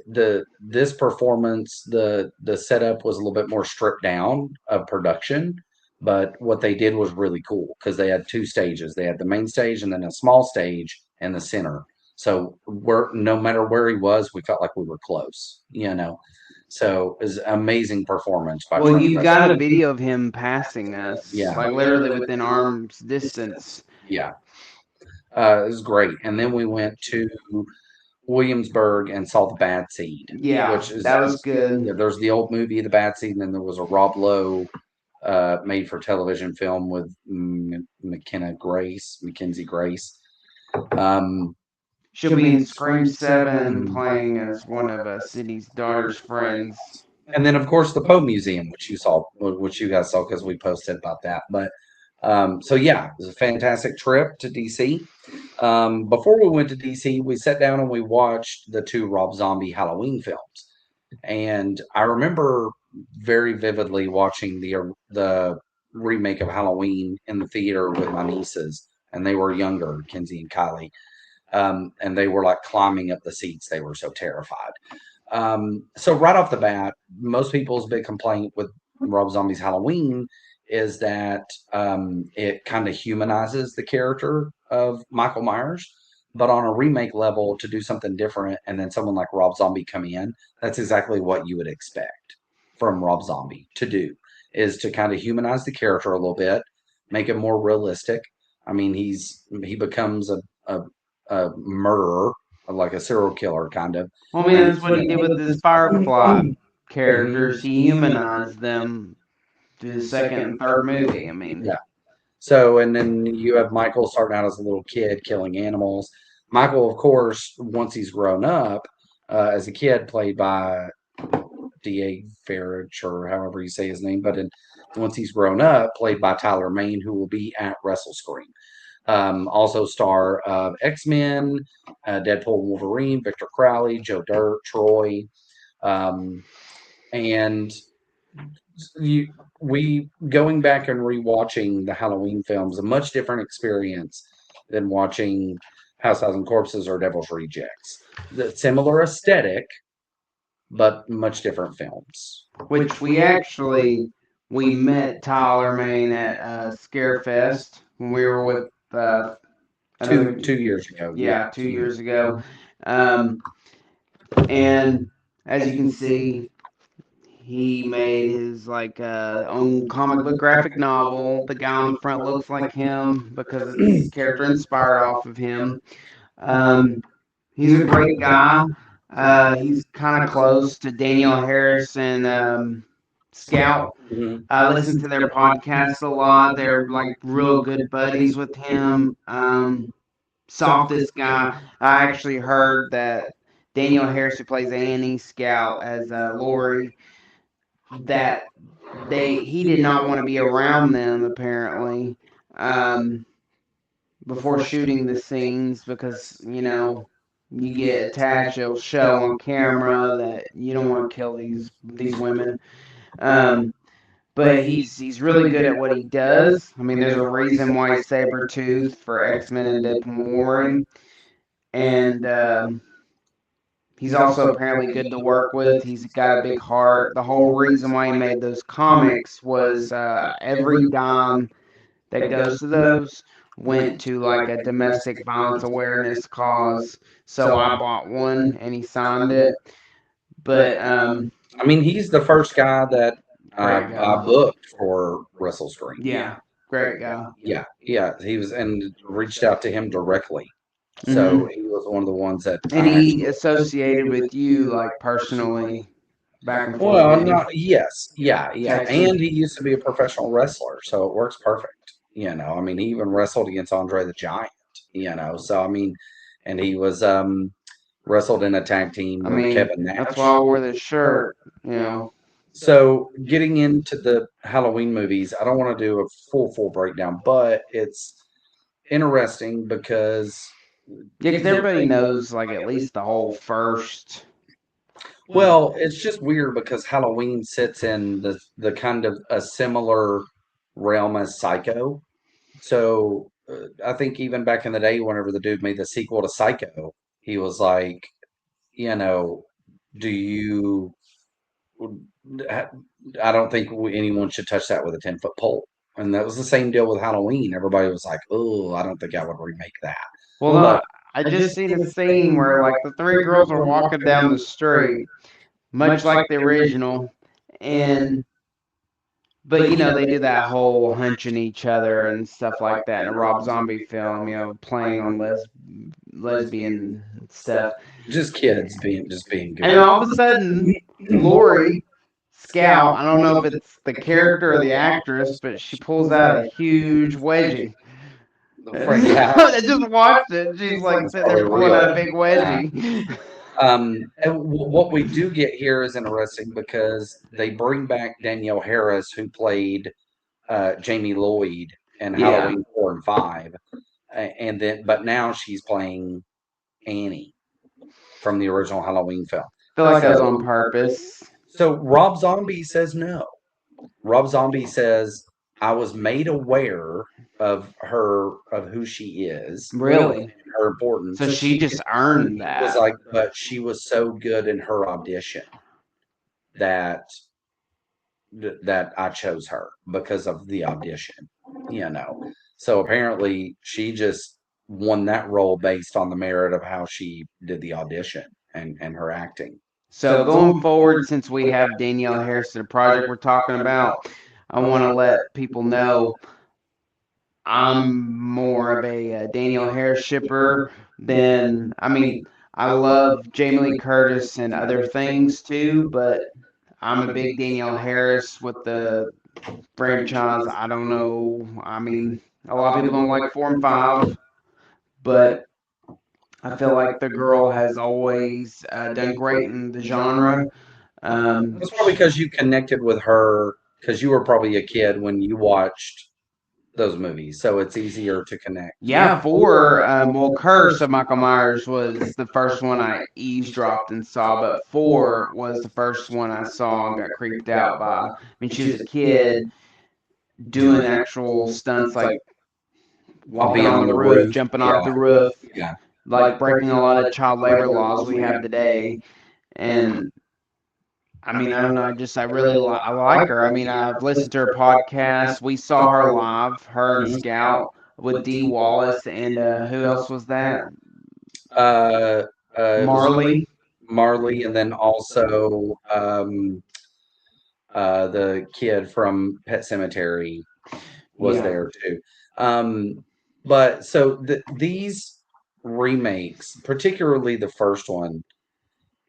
this performance, the setup was a little bit more stripped down of production, but what they did was really cool because they had two stages. They had the main stage and then a small stage in the center. So no matter where he was, we felt like we were close, you know. So it was an amazing performance by Well, Trent you've got a Reznor. video of him passing us, Yeah. like literally within arm's distance. Yeah. It was great. And then we went to Williamsburg and saw The Bad Seed. Yeah, which is that was good. yeah, there's the old movie The Bad Seed, and then there was a Rob Lowe made for television film with Mackenzie Grace. She'll be in Scream 7 playing as one of Sidney's daughter's friends. And then of course the Poe Museum, which you guys saw because we posted about that. But so yeah, it was a fantastic trip to DC. Before we went to DC, we sat down and we watched the two Rob Zombie Halloween films. And I remember very vividly watching the remake of Halloween in the theater with my nieces, and they were younger, Kenzie and Kylie. and they were like climbing up the seats. They were so terrified. So right off the bat, most people's big complaint with Rob Zombie's Halloween is that it kind of humanizes the character of Michael Myers. But on a remake level, to do something different, and then someone like Rob Zombie come in, that's exactly what you would expect from Rob Zombie to do, is to kind of humanize the character a little bit, make it more realistic. I mean, he becomes a murderer, like a serial killer, kind of. Well, I mean, And that's what he did with his Firefly characters. He humanized them through the second and third movie. I mean, yeah. So, and then you have Michael starting out as a little kid killing animals. Michael, of course, once he's grown up, as a kid, played by D.A. Farage, or however you say his name, but once he's grown up, played by Tyler Main, who will be at WrestleScream. Also star of X-Men, Deadpool, Wolverine, Victor Crowley, Joe Dirt, Troy, and we going back and rewatching the Halloween films, a much different experience than watching House Thousand Corpses or Devil's Rejects. The similar aesthetic, but much different films. which we met Tyler Main at Scarefest when we were with another 2 years ago. yeah 2 years ago, um, and as you can see, he made his own comic book graphic novel. The guy on the front looks like him because it's character inspired off of him. Um, he's a great guy. He's kind of close to Daniel Harris and Scout. Mhm. I listen to their podcast a lot. They're like real good buddies with him. Softest guy. I actually heard that Daniel Harris, who plays Annie, Scout as Lori, that he did not want to be around them apparently before shooting the scenes because you get attached, it'll show on camera that you don't want to kill these women. Um, but he's really good at what he does. I mean, there's a reason why he's Sabretooth for X-Men and Deadpool and Wolverine, and he's also apparently good to work with. He's got a big heart. The whole reason why he made those comics was every dime that goes to those went to like a domestic violence awareness cause. So I bought one and he signed it. But I mean, he's the first guy that great guy. I booked for WrestleScream. Yeah, great guy. Yeah, he was, and reached out to him directly. So he was one of the ones that And he associated with you like personally back and forth. Well, didn't he? no, yes, yeah, Texas. and he used to be a professional wrestler, so it works perfect. I mean, he even wrestled against Andre the Giant. So I mean, and he was wrestled in a tag team I with mean, Kevin Nash. that's why I wore this shirt. So getting into the Halloween movies, I don't want to do a full breakdown, but it's interesting because Yeah, because everybody knows like at least the whole first. well, it's just weird because Halloween sits in the kind of a similar realm as Psycho. So I think even back in the day, whenever the dude made the sequel to Psycho, he was like, you know, do you? I don't think anyone should touch that with a 10-foot pole. And that was the same deal with Halloween. Everybody was like, oh, I don't think I would remake that. Well, I just seen a scene where like the three girls are walking down the street, much like the original, and but they do that whole hunching each other and stuff like that in a Rob Zombie film, playing on lesbian stuff. Just kids being good. And all of a sudden, Lori Scout, I don't know if it's the character or the actress, but she pulls out a huge wedgie. I just watched it. She's like sitting there pulling out a big wedgie. And what we do get here is interesting because they bring back Danielle Harris, who played Jamie Lloyd in Halloween 4 and 5, but now she's playing Annie from the original Halloween film. I feel like that was on purpose. So Rob Zombie says no. Rob Zombie says, I was made aware of who she is. Really? Her her importance. So she just earned It was that. like, but she was so good in her audition that that I chose her because of the audition, you know. So apparently she just won that role based on the merit of how she did the audition and her acting. So going forward, since we have Danielle Harris, the project we're talking about, I want to let people know I'm more of a Danielle Harris shipper than, I mean, I love Jamie Lee Curtis and other things too, but I'm a big Danielle Harris with the franchise. I don't know. I mean, a lot of people don't like 4 and 5, but I feel like the girl has always done great in the genre. That's probably because you connected with her because you were probably a kid when you watched those movies, so it's easier to connect. Yeah, 4, well, Curse of Michael Myers was the first one I eavesdropped and saw, but 4 was the first one I saw and got creeped out by. I mean, she was a kid doing actual stunts like walking Being on on the the roof, roof, jumping yeah, off the roof, yeah. like breaking a lot of child labor laws we have today. And I mean, I don't know. I really I like her. I mean, I've listened to her podcast. We saw her live, her and Mhm. Scout with Dee Wallace and who else was that? Uh, it was Marley. Marley, and then also the kid from Pet Cemetery was Yeah. there too. But so these remakes, particularly the first one,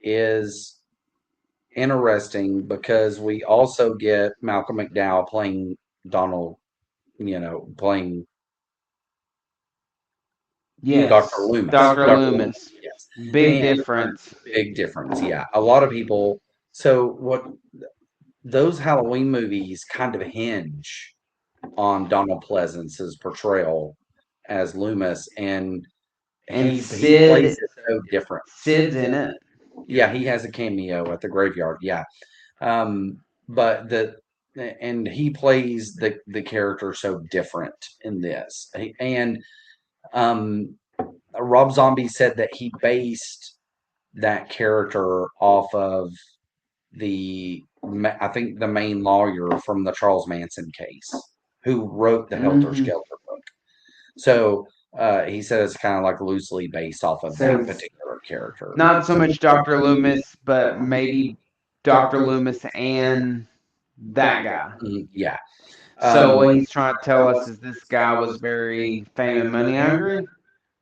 is interesting because we also get Malcolm McDowell playing Donald, playing Dr. Yes. Loomis. Dr. Dr. Loomis, Loomis. yes. Big And difference. big difference, yeah. A lot of people, so what those Halloween movies kind of hinge on Donald Pleasance's portrayal as Loomis, and And he plays it so different. Sid's in it. Yeah, he has a cameo at the graveyard. Yeah, um, but and he plays the character so different in this. And um, Rob Zombie said that he based that character off of I think the main lawyer from the Charles Manson case who wrote the Helter Hmm. Skelter book. So he said it's kind of like loosely based off of So that it's particular character. not so much Dr. Loomis, but maybe Dr. Loomis and that guy. Yeah. So what he's trying to tell us is this guy was very fame and money hungry.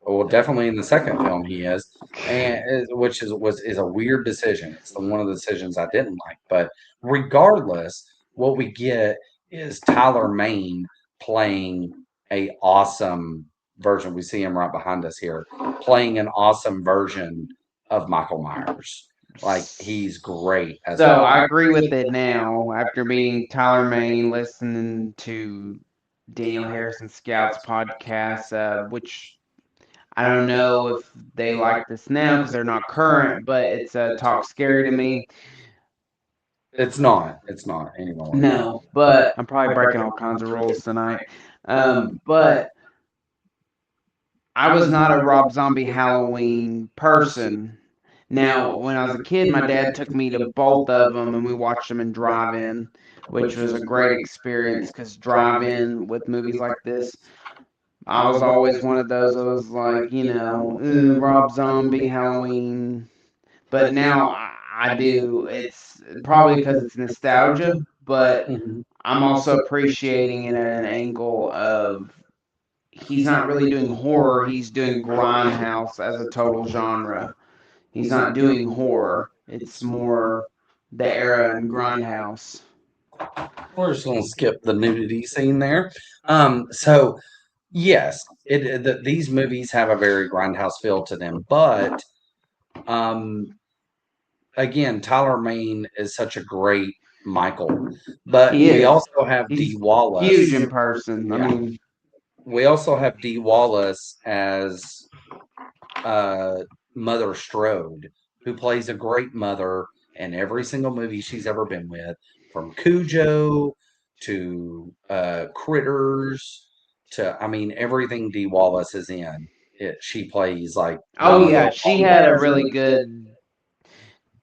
Well, definitely in the second film he is, and which is a weird decision. It's the one of the decisions I didn't like. But regardless, what we get is Tyler Mane playing a awesome version. We see him right behind us here, playing an awesome version of Michael Myers. Like he's great as So Michael I Myers. agree with it now after meeting Tyler Main, listening to Daniel Harrison Scout's podcast, which I don't know if they like this now because they're not current, but it's Talk Scary to me. It's not. It's not anymore. No, but I'm probably breaking all kinds of rules tonight. But I was not a Rob Zombie Halloween person. Now, when I was a kid, my dad took me to both of them and we watched them in drive-in, which was a great experience because drive-in with movies like this, I was always one of those that was like, Rob Zombie Halloween. But now I do. It's probably because it's nostalgia, but Mhm. I'm also appreciating it at an angle of he's not really doing horror, he's doing grindhouse as a total genre. He's not doing horror. It's more the era in grindhouse. We're just gonna skip the nudity scene there. So yes, these movies have a very grindhouse feel to them, but um, again, Tyler Mane is such a great Michael. But He we is. also have Dee He's Wallace. huge in person. I Yeah. mean, We also have Dee Wallace as Mother Strode, who plays a great mother in every single movie she's ever been with, from Cujo to Critters to, I mean, everything Dee Wallace is in she plays like Oh one of yeah, the she had a really good.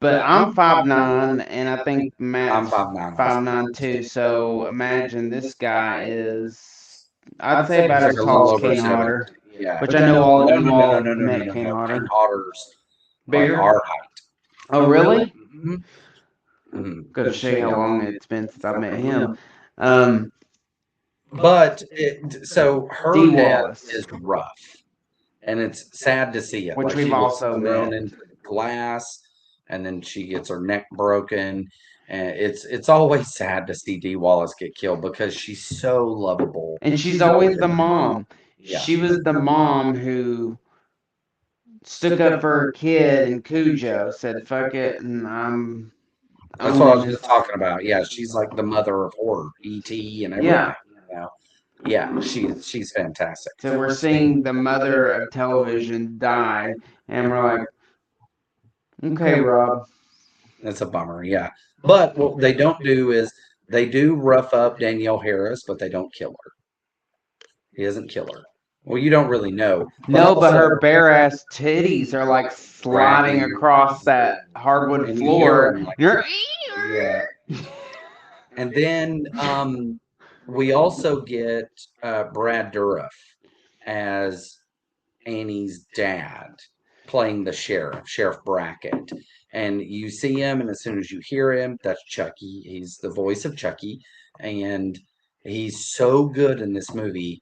But I'm 5'9", and I think I'm Matt's 5'9" also. 5'9" too. So imagine this guy is, I'd say He's about like as a tall little as over Kane 7. Hodder, Yeah. which I know all of No, you no, no, no, all no, no, no, met no, Kane no. Kane Hodder. Hodder's like Bigger? our height. Oh really? Go to Gotta show show you you how how long long it's been since I I met met him. him. Um, But so her D death Wallace, is rough, and it's sad to see it. which Like we've she gets also thrown met. into the glass, and then she gets her neck broken, and it's always sad to see Dee Wallace get killed because she's so lovable. And she's always the mom. Yeah. She was the mom who stuck up for her kid, and Cujo said, "Fuck it," and That's what I was owning just this. talking about. Yeah, she's like the mother of horror, ET, and everything. Yeah. You know? Yeah, she's fantastic. So we're seeing the mother of television die, and we're like, okay, Rob. It's a bummer, yeah. But what they don't do is they do rough up Danielle Harris, but they don't kill her. He doesn't kill her. Well, you don't really know. No, but her Also, bare ass titties are like sliding dragging across that hardwood and you hear floor. him like, You're yeah. And then we also get Brad Dourif as Annie's dad playing the sheriff, Sheriff Brackett. And you see him, and as soon as you hear him, that's Chucky. He's the voice of Chucky. And he's so good in this movie.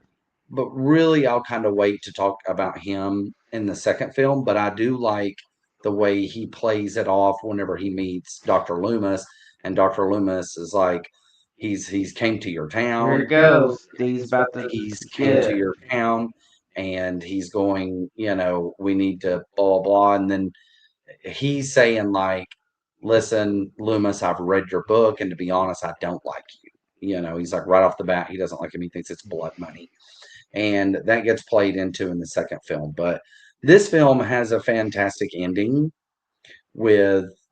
But really, I'll kind of wait to talk about him in the second film. But I do like the way he plays it off whenever he meets Dr. Loomis. And Dr. Loomis is like, he's came to your here town. it goes. He's about to He's get came to it. your town, and he's going, we need to blah, blah, blah. And then he's saying, like, listen, Loomis, I've read your book, and to be honest, I don't like you. He's like, right off the bat, he doesn't like him. He thinks it's blood money. And that gets played into in the second film. But this film has a fantastic ending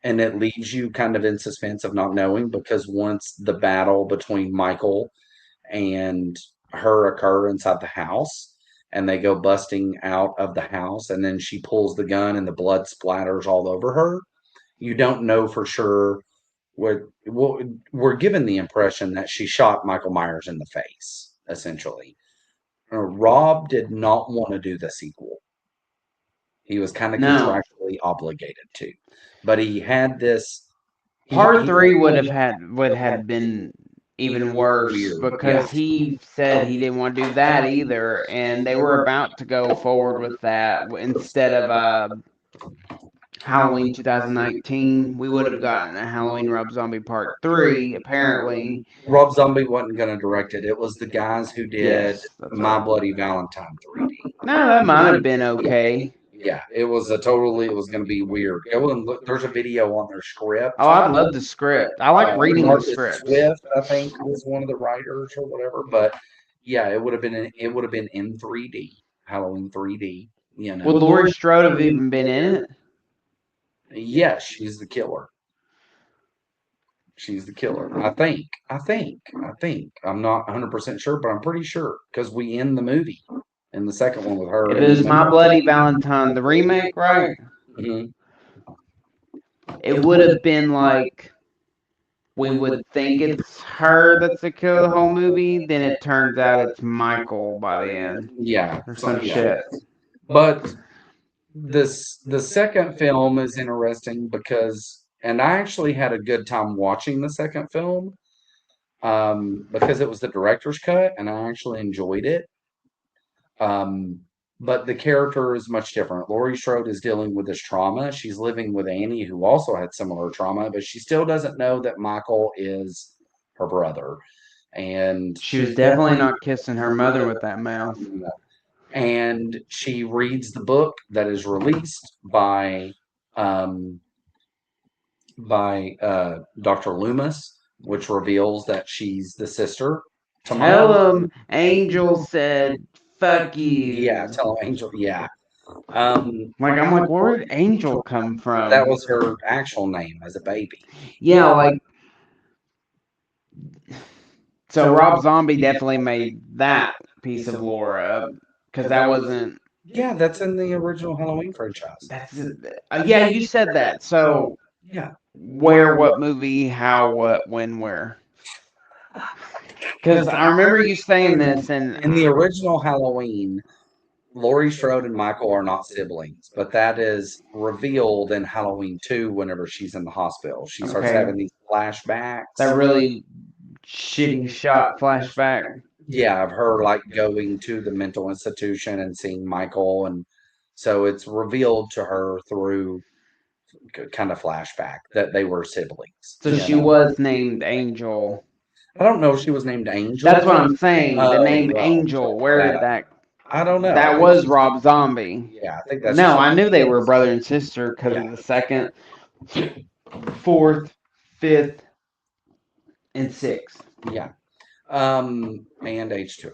and it leaves you kind of in suspense of not knowing because once the battle between Michael and her occur inside the house and they go busting out of the house and then she pulls the gun and the blood splatters all over her, you don't know for sure. We're given the impression that she shot Michael Myers in the face, essentially. Rob did not want to do the sequel. He was kind of No. contractually obligated to, but he had this. Part three would have been even worse Weird, yeah. because he said he didn't want to do that either, and they were about to go forward with that instead of Halloween 2019. We would have gotten a Halloween Rob Zombie Part 3, apparently. Rob Zombie wasn't going to direct it. It was the guys who did Yes, that's My right. Bloody Valentine 3D. No, that might have been okay. Yeah, it was it was going to be weird. Go and look. There's a video on their script. Oh, I love the script. I like reading the Marcus scripts. Swift, I think, was one of the writers or whatever. But yeah, it would have been in 3D, Halloween 3D. Would Laurie Strode have even been in it? Yes, she's the killer. She's the killer. I think. I'm not 100% sure, but I'm pretty sure because we end the movie in the second one with her. If it was My Bloody Valentine, the remake, right? Mhm. It would have been like we would think it's her that's the killer of the whole movie, then it turns out it's Michael by the end. Yeah, Or some yeah. shit. But the second film is interesting because, and I actually had a good time watching the second film because it was the director's cut, and I actually enjoyed it. But the character is much different. Laurie Strode is dealing with this trauma. She's living with Annie, who also had similar trauma, but she still doesn't know that Michael is her brother. And She was definitely not kissing her mother with that mouth. and she reads the book that is released um, by Dr. Loomis, which reveals that she's the sister to Tell Michael. him Angel said, fuck you. Yeah, tell Angel. Yeah. I'm like, where did Angel come from? That was her actual name as a baby. Yeah, like. So Rob Zombie definitely made that piece of lore up because that wasn't Yeah, that's in the original Halloween franchise. That's yeah, you said that. So Yeah. where, what movie, how, what, when, where? Because I remember you saying this, and In the original Halloween, Laurie Strode and Michael are not siblings, but that is revealed in Halloween 2 whenever she's in the hospital. She starts okay, having these flashbacks. that really shitty shot flashback. Yeah, of her like going to the mental institution and seeing Michael. And so it's revealed to her through kind of flashback that they were siblings. So she was named Angel. I don't know if she was named Angel. That's what I'm saying. The Oh, name well, Angel. Where did that? I don't know. I That think was she's Rob Zombie. yeah, I think that's No, just I knew they were brother and sister because of the second, fourth, fifth, and sixth. yeah. And H2O.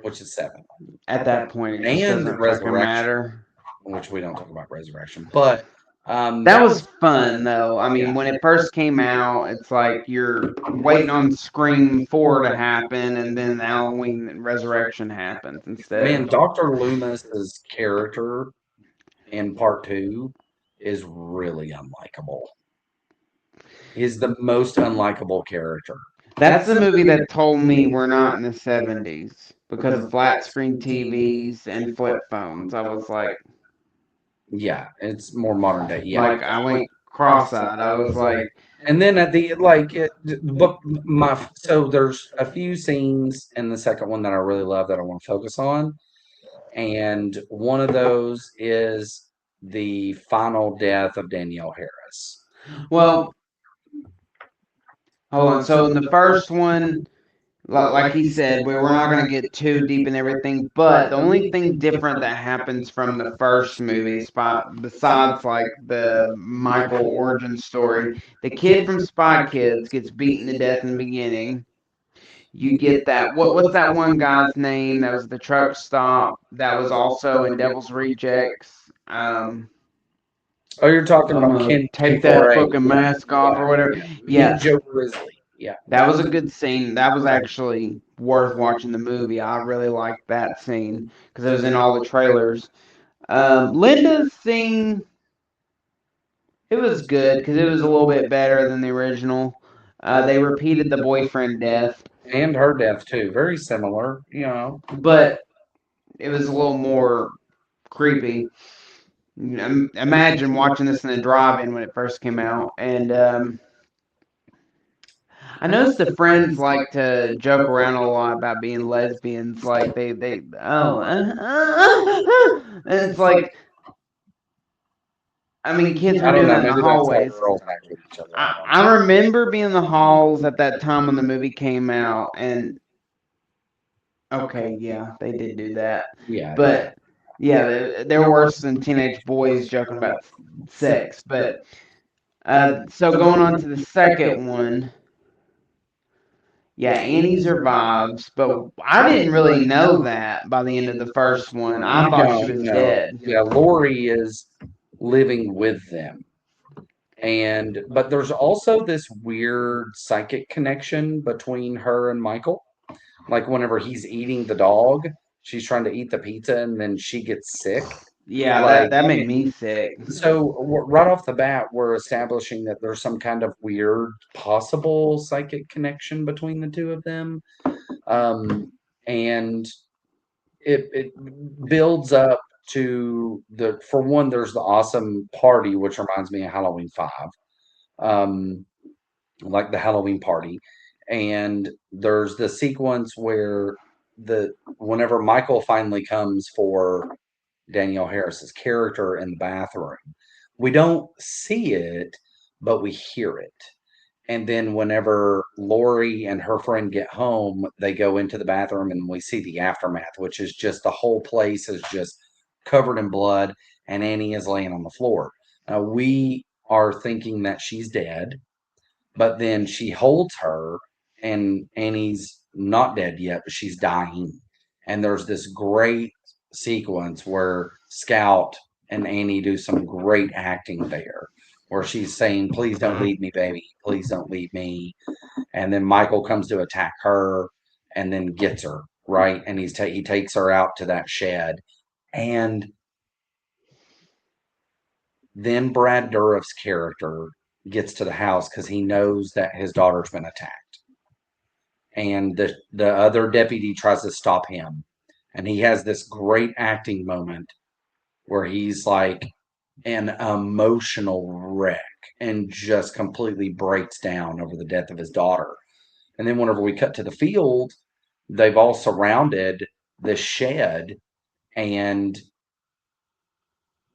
Which is 7. At that point, it just And doesn't fucking Resurrection, matter. which we don't talk about Resurrection. But That was fun though. I mean, when it first came out, it's like you're waiting on Scream 4 to happen, and then Halloween Resurrection happens instead. man, Dr. Loomis's character in part 2 is really unlikable. He's the most unlikable character. That's the movie that told me we're not in the 70s because of flat screen TVs and flip phones. I was like, Yeah, it's more modern day. Yeah. like I went cross-eyed. I was like, And then at the like, but so there's a few scenes in the second one that I really love that I want to focus on, and one of those is the final death of Danielle Harris. well, hold on. So in the first one, like he said, we're not going to get too deep in everything, but the only thing different that happens from the first movie, besides like the Michael origin story, the kid from Spy Kids gets beaten to death in the beginning. You get that. What's that one guy's name that was at the truck stop that was also in Devil's Rejects? Oh, you're talking I'm about gonna Ken take that K4A. fucking mask off or whatever. Yeah, Yes, Joe Grizzly. Yeah, that was a good scene. That was actually worth watching the movie. I really liked that scene because it was in all the trailers. Linda's scene, it was good because it was a little bit better than the original. They repeated the boyfriend death, and her death too. Very similar, you know. but it was a little more creepy. Imagine watching this in a drive-in when it first came out, and I noticed the friends like to joke around a lot about being lesbians. Like and it's like, I mean, kids I were don't doing know. that in the Maybe that's how hallways. girls act with each other. I remember being in the halls at that time when the movie came out, and okay, yeah, they did do that, Yeah, but yeah, they're worse than teenage boys joking about sex. But so going on to the second one. Yeah, Annie survives, but I didn't really know that by the end of the first one. I thought she was dead. Yeah, Lori is living with them. But there's also this weird psychic connection between her and Michael. Like whenever he's eating the dog, she's trying to eat the pizza and then she gets sick. Yeah, Like, that made me sick. so right off the bat, we're establishing that there's some kind of weird possible psychic connection between the two of them. And it builds up to for one, there's the awesome party, which reminds me of Halloween 5. Um, like the Halloween party. And there's the sequence where whenever Michael finally comes for Danielle Harris's character in the bathroom, we don't see it, but we hear it. And then whenever Lori and her friend get home, they go into the bathroom and we see the aftermath, which is just the whole place is just covered in blood and Annie is laying on the floor. We are thinking that she's dead, but then she holds her and Annie's not dead yet, but she's dying. And there's this great sequence where Scout and Annie do some great acting there, where she's saying, "Please don't leave me, baby. Please don't leave me." And then Michael comes to attack her and then gets her. right? And he takes her out to that shed, and then Brad Dourif's character gets to the house because he knows that his daughter's been attacked, and the other deputy tries to stop him, and he has this great acting moment where he's like an emotional wreck and just completely breaks down over the death of his daughter. And then whenever we cut to the field, they've all surrounded the shed, and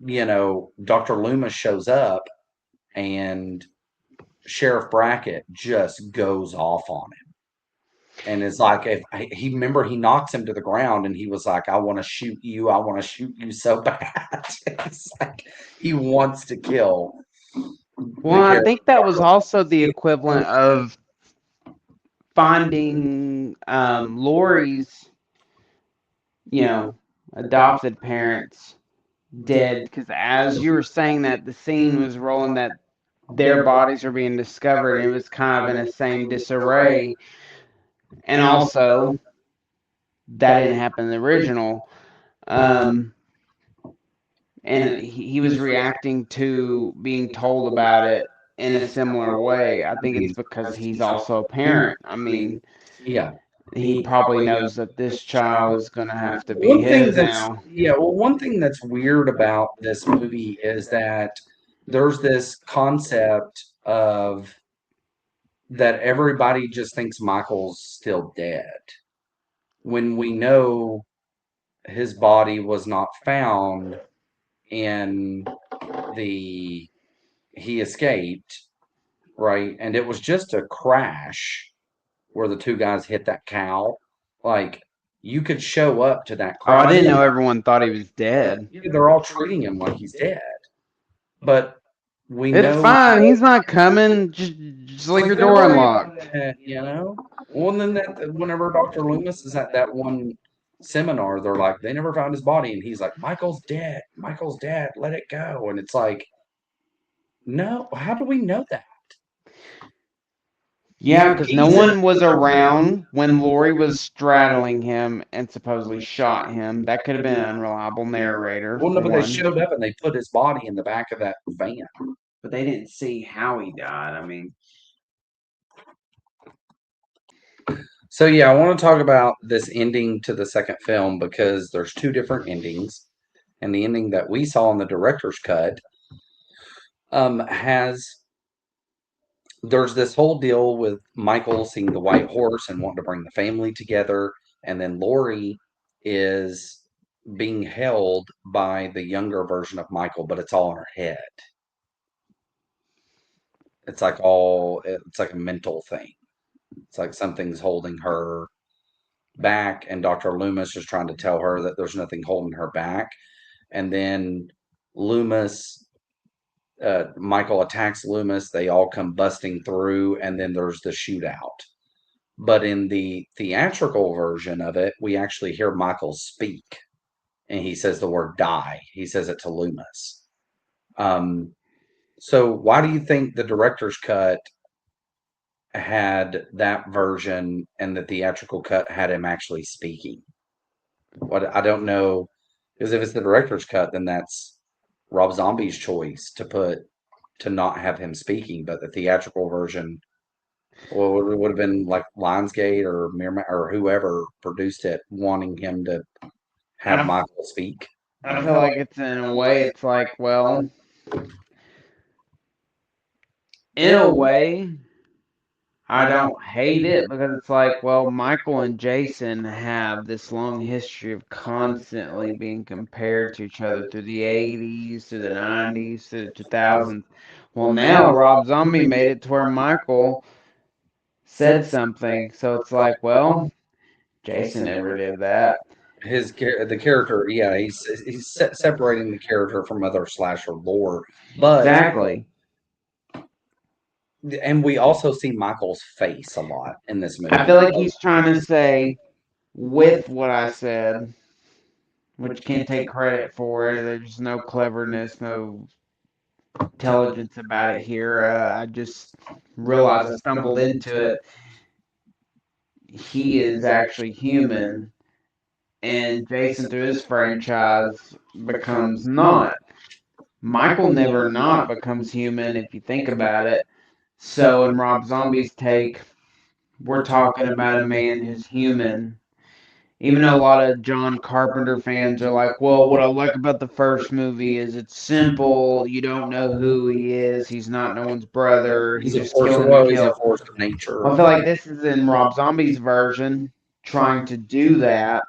Dr. Loomis shows up, and Sheriff Brackett just goes off on him. And it's like, if he remember, he knocks him to the ground, and he was like, I want to shoot you. I want to shoot you so bad. It's like he wants to kill the Well, I character. think that was also the equivalent of finding Lori's, adopted parents dead. Because as you were saying that, the scene was rolling that their bodies are being discovered, and it was kind of in the same disarray. And also, that didn't happen in the original. And he was reacting to being told about it in a similar way. I think it's because he's also a parent. I mean, Yeah. he probably knows that this child is going to have to be One thing his that's now. one thing that's weird about this movie is that there's this concept of that everybody just thinks Michael's still dead when we know his body was not found in the he escaped, right? And it was just a crash where the two guys hit that cow. Like, you could show up to that Oh, I crash. didn't know everyone thought he was dead. They're all treating him like he's dead. But we It's know fine. He's not coming. Just leave your don't door worry about unlocked. that. Well, and then whenever Dr. Loomis is at that one seminar, they're like, they never found his body, and he's like, Michael's dead. Michael's dead. Let it go. And it's like, no, how do we know that? Yeah, because no one was around when Lori was straddling him and supposedly shot him. That could have been an unreliable narrator, Well, no, for but they one. showed up and they put his body in the back of that van. But they didn't see how he died. I mean, So yeah, I want to talk about this ending to the second film because there's two different endings, and the ending that we saw in the director's cut has there's this whole deal with Michael seeing the white horse and wanting to bring the family together, and then Lori is being held by the younger version of Michael, but it's all in her head. It's like a mental thing. It's like something's holding her back, and Dr. Loomis is trying to tell her that there's nothing holding her back. And then Loomis, Michael attacks Loomis. They all come busting through, and then there's the shootout. But in the theatrical version of it, we actually hear Michael speak, and he says the word die. He says it to Loomis. So why do you think the director's cut had that version and the theatrical cut had him actually speaking? What I don't know, because if it's the director's cut, then that's Rob Zombie's choice to not have him speaking, but the theatrical version, well, it would have been like Lionsgate or or whoever produced it wanting him to have Michael speak. I feel like it's in a way, it's like, well, in a way, I don't hate it because it's like, well, Michael and Jason have this long history of constantly being compared to each other through the 80s, through the 90s, through the 2000s. Well, now Rob Zombie made it to where Michael said something. So it's like, well, Jason never did that. The character, yeah, he's separating the character from other slasher lore, but Exactly. and we also see Michael's face a lot in this movie. I feel like he's trying to say, with what I said, which can't take credit for it, there's no cleverness, no intelligence about it here. I just realized I stumbled into it. He is actually human, and Jason through his franchise becomes not. Michael never not becomes human if you think about it. So in Rob Zombie's take, we're talking about a man who's human. Even though a lot of John Carpenter fans are like, well, what I like about the first movie is it's simple. You don't know who he is. He's not no one's brother. He's just killing to He's a kill. force of nature. Well, I feel like this is in Rob Zombie's version, trying to do that.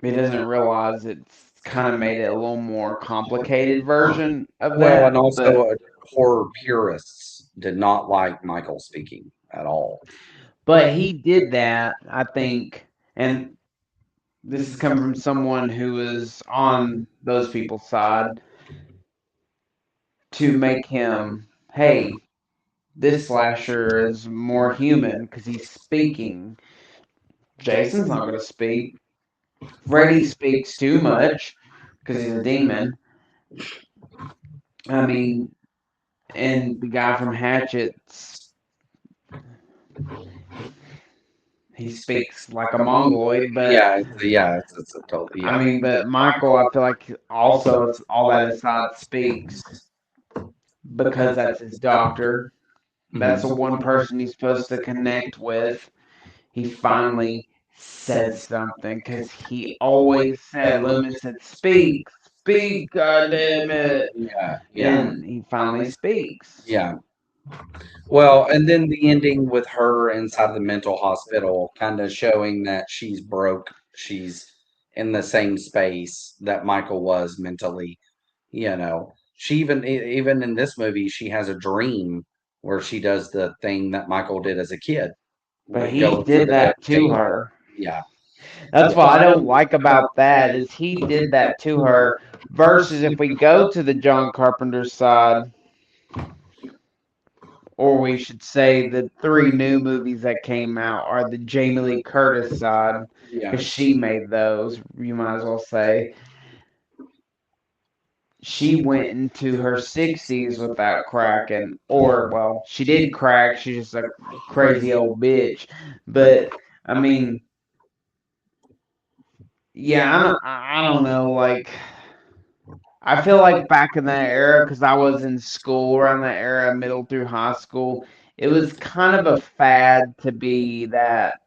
He doesn't realize it's kind of made it a little more complicated version of that. Well, and also horror purists did not like Michael speaking at all. But he did that, I think, and this is coming from someone who is on those people's side, to make him, hey, this slasher is more human because he's speaking. Jason's not going to speak. Freddy speaks too much because he's a demon. I mean, and the guy from Hatchet's, he speaks like a mongoloid, but it's a totally. I mean, but Michael, I feel like also it's all that aside speaks because that's his doctor. That's the one person he's supposed to connect with. He finally said something because he always said, Loomis said, speak, speak, goddammit. And he finally speaks. Yeah. Well, and then the ending with her inside the mental hospital, kind of showing that she's broke. She's in the same space that Michael was mentally. She even in this movie, she has a dream where she does the thing that Michael did as a kid. But he did that to her. Yeah. That's what I don't like about that is he did that to her. Versus if we go to the John Carpenter side, or we should say the 3 new movies that came out are the Jamie Lee Curtis side, because she made those, you might as well say. She went into her 60s without cracking, or, well, she did crack, she's just a crazy old bitch. But, I mean, yeah, I don't know, like, I feel like back in that era, because I was in school around that era, middle through high school, it was kind of a fad to be that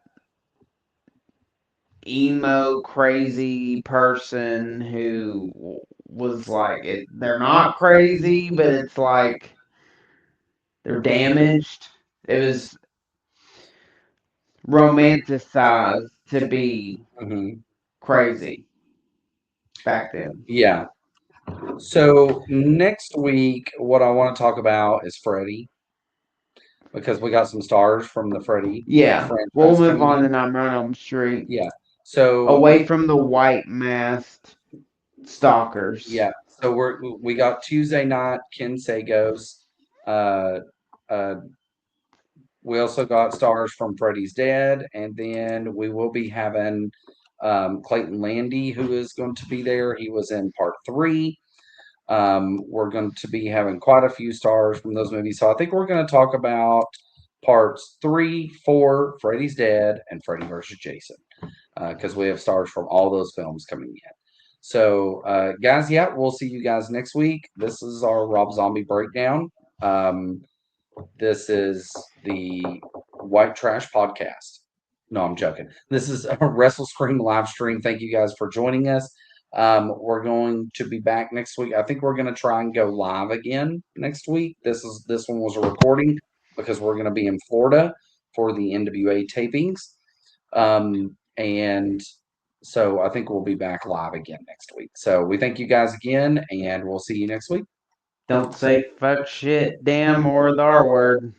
emo, crazy person who was like, they're not crazy, but it's like they're damaged. It was romanticized to be crazy back then. Yeah. So next week, what I want to talk about is Freddy, because we got some stars from the Freddy. Yeah, we'll move on to Nightmare on Elm Street. Yeah. So away from the white masked stalkers. Yeah. So we got Tuesday night Ken Sago's. We also got stars from Freddy's Dead, and then we will be having Clayton Landy, who is going to be there. He was in part 3. We're going to be having quite a few stars from those movies. So I think we're going to talk about parts 3, 4, Freddy's Dead, and Freddy vs. Jason, because we have stars from all those films coming in. So, guys, we'll see you guys next week. This is our Rob Zombie breakdown. This is the White Trash Podcast. No, I'm joking. This is a WrestleScream live stream. Thank you guys for joining us. We're going to be back next week. I think we're going to try and go live again next week. This one was a recording because we're going to be in Florida for the NWA tapings. And so I think we'll be back live again next week. So we thank you guys again, and we'll see you next week. Don't say fuck, shit, damn, or the R word.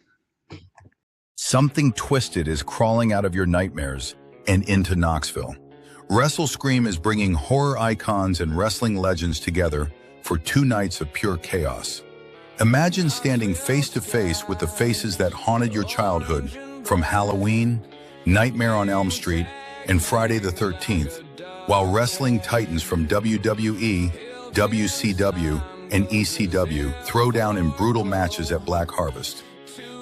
Something twisted is crawling out of your nightmares and into Knoxville. WrestleScream is bringing horror icons and wrestling legends together for 2 nights of pure chaos. Imagine standing face to face with the faces that haunted your childhood from Halloween, Nightmare on Elm Street, and Friday the 13th, while wrestling titans from WWE, WCW, and ECW throw down in brutal matches at Black Harvest.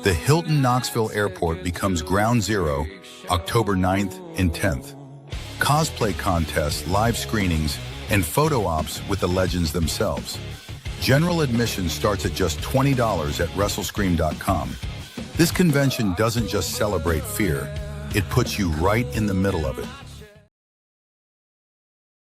The Hilton Knoxville Airport becomes Ground Zero, October 9th and 10th. cosplay contests, live screenings, and photo ops with the legends themselves. General admission starts at just $20 at WrestleScream.com. This convention doesn't just celebrate fear, it puts you right in the middle of it.